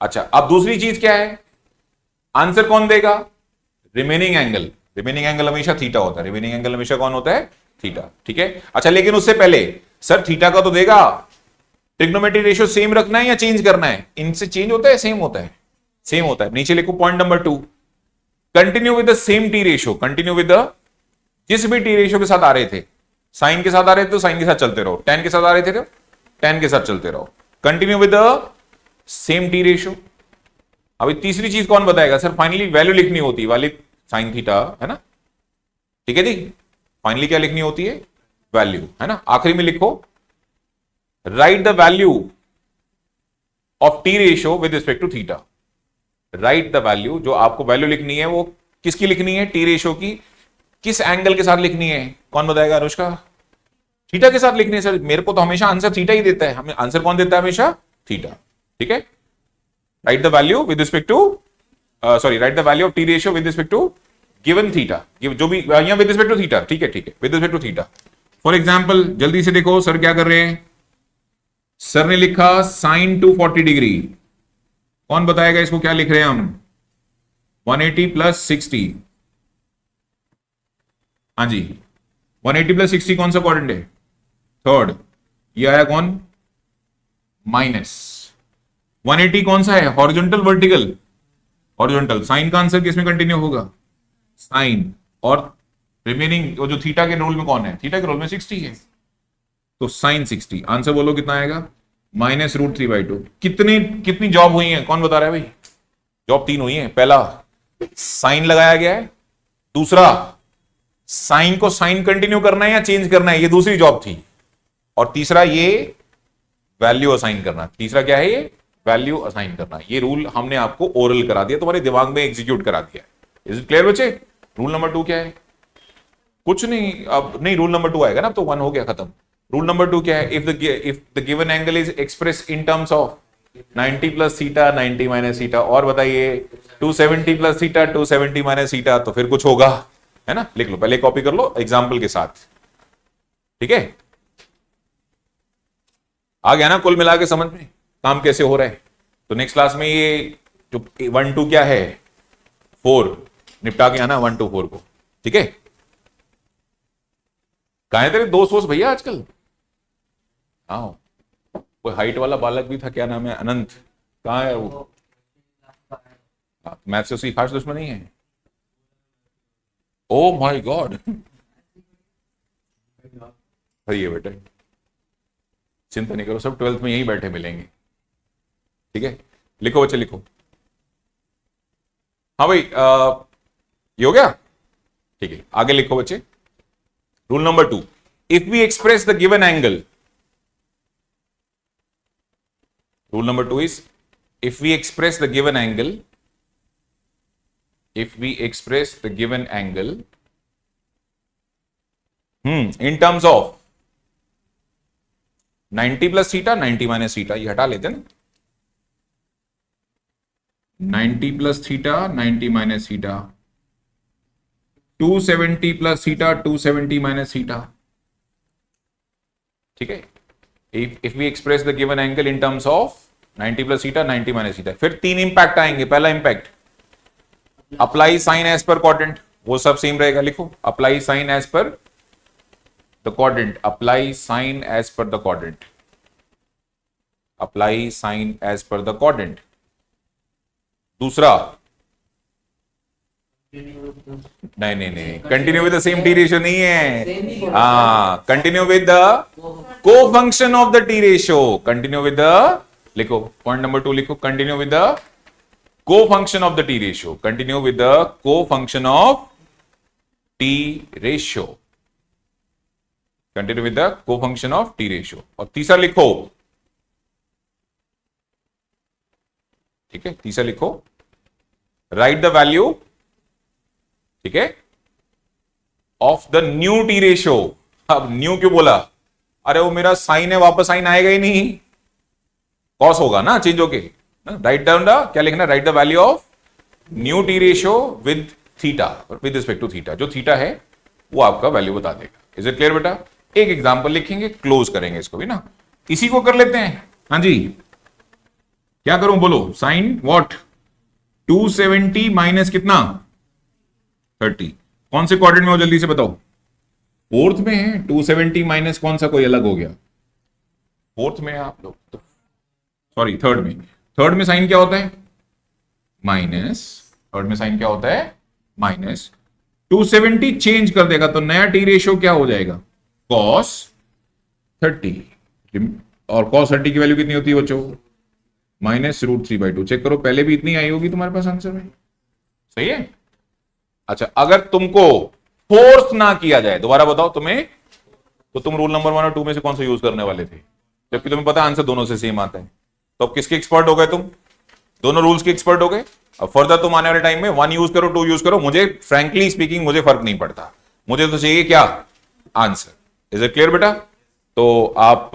अच्छा, अब दूसरी चीज क्या है, आंसर कौन देगा, रिमेनिंग एंगल, रिमेनिंग एंगल हमेशा थीटा होता है, रिमेनिंग एंगल हमेशा कौन होता है, थीटा, ठीक है। अच्छा, लेकिन उससे पहले सर थीटा का तो देगा, ट्रिग्नोमेट्रिक रेशियो सेम रखना है या चेंज करना है, इनसे चेंज होता है सेम होता है, सेम होता है। नीचे लिखो point number 2, continue with the same T ratio, continue with the, जिस भी टी रेशियो के साथ आ रहे थे, साइन के साथ आ रहे थे तो साइन के साथ चलते रहो, टेन के साथ आ रहे थे तो टेन के साथ चलते रहो, continue with the same T ratio. अभी तीसरी चीज कौन बताएगा, सर फाइनली वैल्यू लिखनी होती है वाली साइन थीटा, है ना, ठीक है जी, फाइनली क्या लिखनी होती है, वैल्यू, है ना। आखिरी में लिखो, write the value of T ratio with respect to theta, write the value, जो आपको वैल्यू लिखनी है वो किसकी लिखनी है, टी रेशियो की, किस एंगल के साथ लिखनी है, कौन बताएगा, अनुष्का, थीटा के साथ लिखनी है। सर मेरे को तो हमेशा आंसर थीटा ही देता है, हमें आंसर कौन देता है, हमेशा थीटा, ठीक है। Write the value with respect to, sorry, write the value of T ratio with respect to given theta, जो भी यहां विद रिस्पेक्ट टू थीटा, ठीक है, ठीक है, with respect to theta. For example जल्दी से देखो सर क्या कर रहे हैं, सर ने लिखा साइन 240 डिग्री, कौन बताएगा इसको क्या लिख रहे हैं हम, 180 प्लस 60, हाँ जी, 180 प्लस 60 कौन सा क्वाड्रेंट है, थर्ड, ये आया कौन, माइनस 180 कौन सा है, हॉरिजॉन्टल वर्टिकल, हॉरिजॉन्टल, साइन का आंसर किसमें कंटिन्यू होगा, साइन, और रिमेनिंग जो थीटा के रोल में कौन है, थीटा के रोल में 60 है, तो साइन 60, आंसर बोलो कितना आएगा, -√3/2। कितनी जॉब हुई है, कौन बता रहा है भाई, जॉब 3 हुई है। पहला साइन लगाया गया है, दूसरा साइन को साइन कंटिन्यू करना है या चेंज करना है, ये दूसरी जॉब थी, और तीसरा ये वैल्यू असाइन करना, तीसरा क्या है, ये वैल्यू असाइन करना। ये रूल हमने आपको ओरल करा दिया, तुम्हारे दिमाग में एग्जीक्यूट करा दिया। इज इट क्लियर बच्चे। रूल नंबर 2 क्या है, कुछ नहीं, अब नहीं रूल नंबर 2 आएगा ना, अब तो 1 हो गया खत्म। रूल नंबर 2 क्या है, if the given angle is express in terms of 90 plus theta, 90 minus theta, और बताइए 270 प्लस थीटा, 270 माइनस थीटा, तो फिर कुछ होगा, है ना। लिख लो, पहले कॉपी कर लो एग्जाम्पल के साथ, ठीक है। आ गया ना कुल मिला के समझ में काम कैसे हो रहा है। तो नेक्स्ट क्लास में ये जो 1 2 क्या है, 4 निपटा के आना, 1 2 4 को, ठीक है। कहा है तेरे दोस्त वोस्त भैया आजकल, हाँ कोई हाइट वाला बालक भी था, क्या नाम है, अनंत, कहाँ है वो, मैथ से उसकी खास दुश्मनी है, ओ माय गॉड, सही है बेटे, चिंता नहीं करो, सब 12th में यही बैठे मिलेंगे, ठीक है। लिखो बच्चे लिखो, हाँ भाई ये हो गया, ठीक है, आगे लिखो बच्चे। Rule number 2, if we express the given angle, rule number 2 is if we express the given angle, in terms of 90 plus theta, 90 minus theta, ये हटा लेते हैं ना, 90 plus theta, 90 minus theta, 270 plus theta, 270 minus theta, ठीक है। if we express the given angle in terms of 90 plus theta, 90 minus theta, फिर 3 इंपैक्ट आएंगे। पहला impact, apply sign as per quadrant, वो सब सेम रहेगा, लिखो apply sign as per the quadrant, apply sign as per the quadrant, apply sign as per the quadrant. दूसरा, नहीं, continue with the same T ratio नहीं है, continue with the cofunction of the T ratio, continue with the, लिखो पॉइंट नंबर 2 लिखो, continue with the cofunction of the T ratio, continue with the cofunction of T ratio, continue with the cofunction of T ratio. और तीसरा लिखो, ठीक है, तीसरा लिखो, राइट द वैल्यू, ठीक है, of the new T ratio. अब न्यू क्यों बोला? अरे वो मेरा साइन है, वापस साइन आएगा ही नहीं, कॉस होगा ना चेंज होके। राइट डाउन द, क्या लिखना, write the value of new T ratio with theta, with respect to theta, जो थीटा है वो आपका वैल्यू बता देगा। इज इट क्लियर बेटा? एक एग्जांपल लिखेंगे, क्लोज करेंगे इसको भी ना, इसी को कर लेते हैं। हाँ जी, क्या करूं बोलो, साइन व्हाट, 270 माइनस कितना, 30, कौन से क्वाड्रेंट में हो जल्दी से बताओ? फोर्थ में है। 270 माइनस कौन सा, कोई अलग हो गया? फोर्थ में है आप लोग तो, सॉरी थर्ड में। थर्ड में साइन क्या होता है? माइनस। थर्ड में साइन क्या होता है? माइनस। 270 चेंज कर देगा तो नया टी रेशियो क्या हो जाएगा? cos 30। और cos 30 की वैल्यू कितनी होती है बच्चों? -√3/2। चेक करो, पहले भी इतनी आई होगी तुम्हारे पास आंसर में, सही है। अच्छा, अगर तुमको फोर्स ना किया जाए, दोबारा बताओ तुम्हें, तो तुम रूल नंबर 1 और 2 में से कौन सा यूज करने वाले थे? जबकि तुम्हें पता है आंसर दोनों से सेम आता है। तो अब किसके एक्सपर्ट हो गए तुम? दोनों रूल्स के एक्सपर्ट हो गए। अब फर्दर तुम आने वाले टाइम में 1 यूज करो, 2 यूज करो, मुझे फ्रैंकली स्पीकिंग मुझे फर्क नहीं पड़ता, मुझे तो चाहिए क्या? आंसर। इज इट क्लियर बेटा? तो आप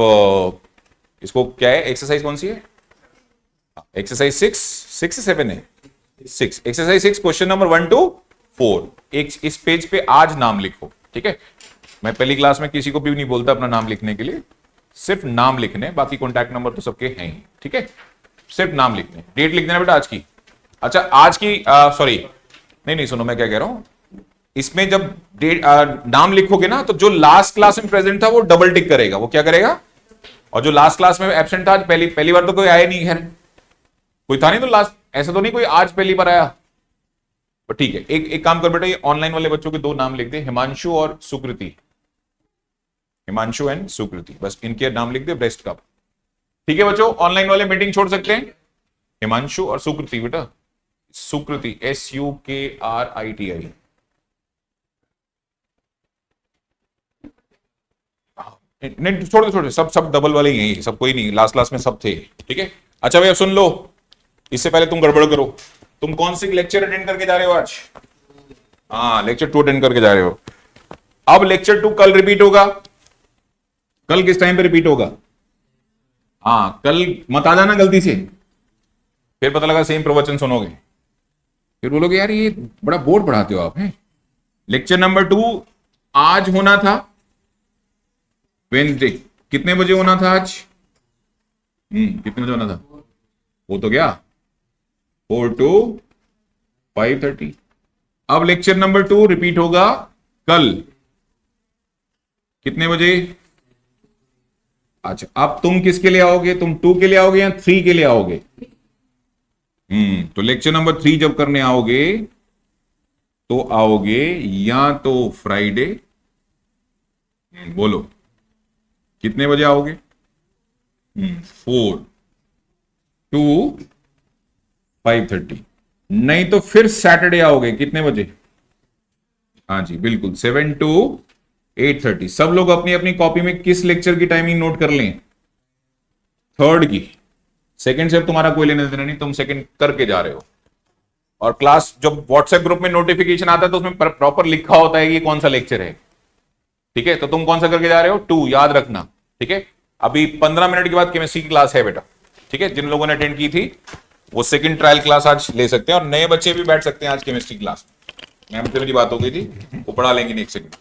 इसको क्या है, एक्सरसाइज कौन सी है? एक्सरसाइज 6 से 7 है, 6, एक्सरसाइज 6 क्वेश्चन नंबर 1 to 4। एक इस पेज पे आज नाम लिखो, ठीक है। मैं पहली क्लास में किसी को भी नहीं बोलता अपना नाम लिखने के लिए, सिर्फ नाम लिखने, बाकी कॉन्टैक्ट नंबर तो सबके हैं ही, ठीक है। सिर्फ नाम लिखने, डेट लिख देना बेटा आज की। अच्छा, आज की सॉरी नहीं, सुनो मैं क्या कह रहा हूं, इसमें जब डेट नाम लिखोगे ना, तो जो लास्ट क्लास में प्रेजेंट था वो डबल टिक करेगा, वो क्या करेगा? और जो लास्ट क्लास में एब्सेंट था, आज पहली बार तो कोई आया नहीं, खैर कोई था नहीं, तो लास्ट ऐसा तो नहीं कोई आज पहली बार आया, तो ठीक है। एक काम कर बेटा, ये ऑनलाइन वाले बच्चों के 2 नाम लिख दे, हिमांशु और सुकृति, हिमांशु एंड सुकृति, बस इनके नाम लिख दे ब्रेस्ट कप, ठीक है बच्चों। ऑनलाइन वाले मीटिंग छोड़ सकते हैं, हिमांशु और सुकृति बेटा, सुकृति SUKRITI। नहीं छोड़ दो, सब डबल वाले ही हैं, सब कोई नहीं, लास्ट क्लास में सब थे, ठीक है। अच्छा भैया सुन लो, इससे पहले तुम गड़बड़ करो, तुम कौन सी लेक्चर अटेंड करके जा रहे हो आज? हाँ, लेक्चर 2 अटेंड करके जा रहे हो। अब लेक्चर 2 कल रिपीट होगा। कल किस टाइम पे रिपीट होगा? हाँ, कल मत आ जाना गलती से, फिर पता लगा सेम प्रवचन सुनोगे, फिर बोलोगे यार ये बड़ा बोर्ड पढ़ाते हो आप हैं। लेक्चर नंबर 2 आज होना था, वेंसडे, कितने बजे होना था आज? कितने बजे होना था? वो तो गया 4 to 5:30। अब लेक्चर नंबर 2 रिपीट होगा कल, कितने बजे? अच्छा, अब तुम किसके लिए आओगे? तुम 2 के लिए आओगे या 3 के लिए आओगे? तो लेक्चर नंबर 3 जब करने आओगे तो आओगे या तो फ्राइडे, बोलो कितने बजे आओगे? 4 to 5:30। नहीं तो फिर सैटरडे आओगे, कितने बजे? हाँ जी बिल्कुल, 7 to 8:30। सब लोग अपनी अपनी कॉपी में किस लेक्चर की टाइमिंग नोट कर लें? थर्ड की। सेकंड से अब तुम्हारा कोई लेने देना नहीं, तुम सेकंड करके जा रहे हो। और क्लास जब व्हाट्सएप ग्रुप में नोटिफिकेशन आता है तो उसमें प्रॉपर लिखा होता है कि कौन सा लेक्चर है। ठीक है, तो तुम कौन सा करके जा रहे हो? 2, याद रखना। ठीक है, अभी 15 मिनट के बाद केमिस्ट्री की क्लास है बेटा। ठीक है, जिन लोगों ने अटेंड की थी वो सेकंड ट्रायल क्लास आज ले सकते हैं, और नए बच्चे भी बैठ सकते हैं आज केमिस्ट्री क्लास। मैम से मेरी बात हो गई थी, वो पढ़ा लेंगे नेक्स्ट सेकंड।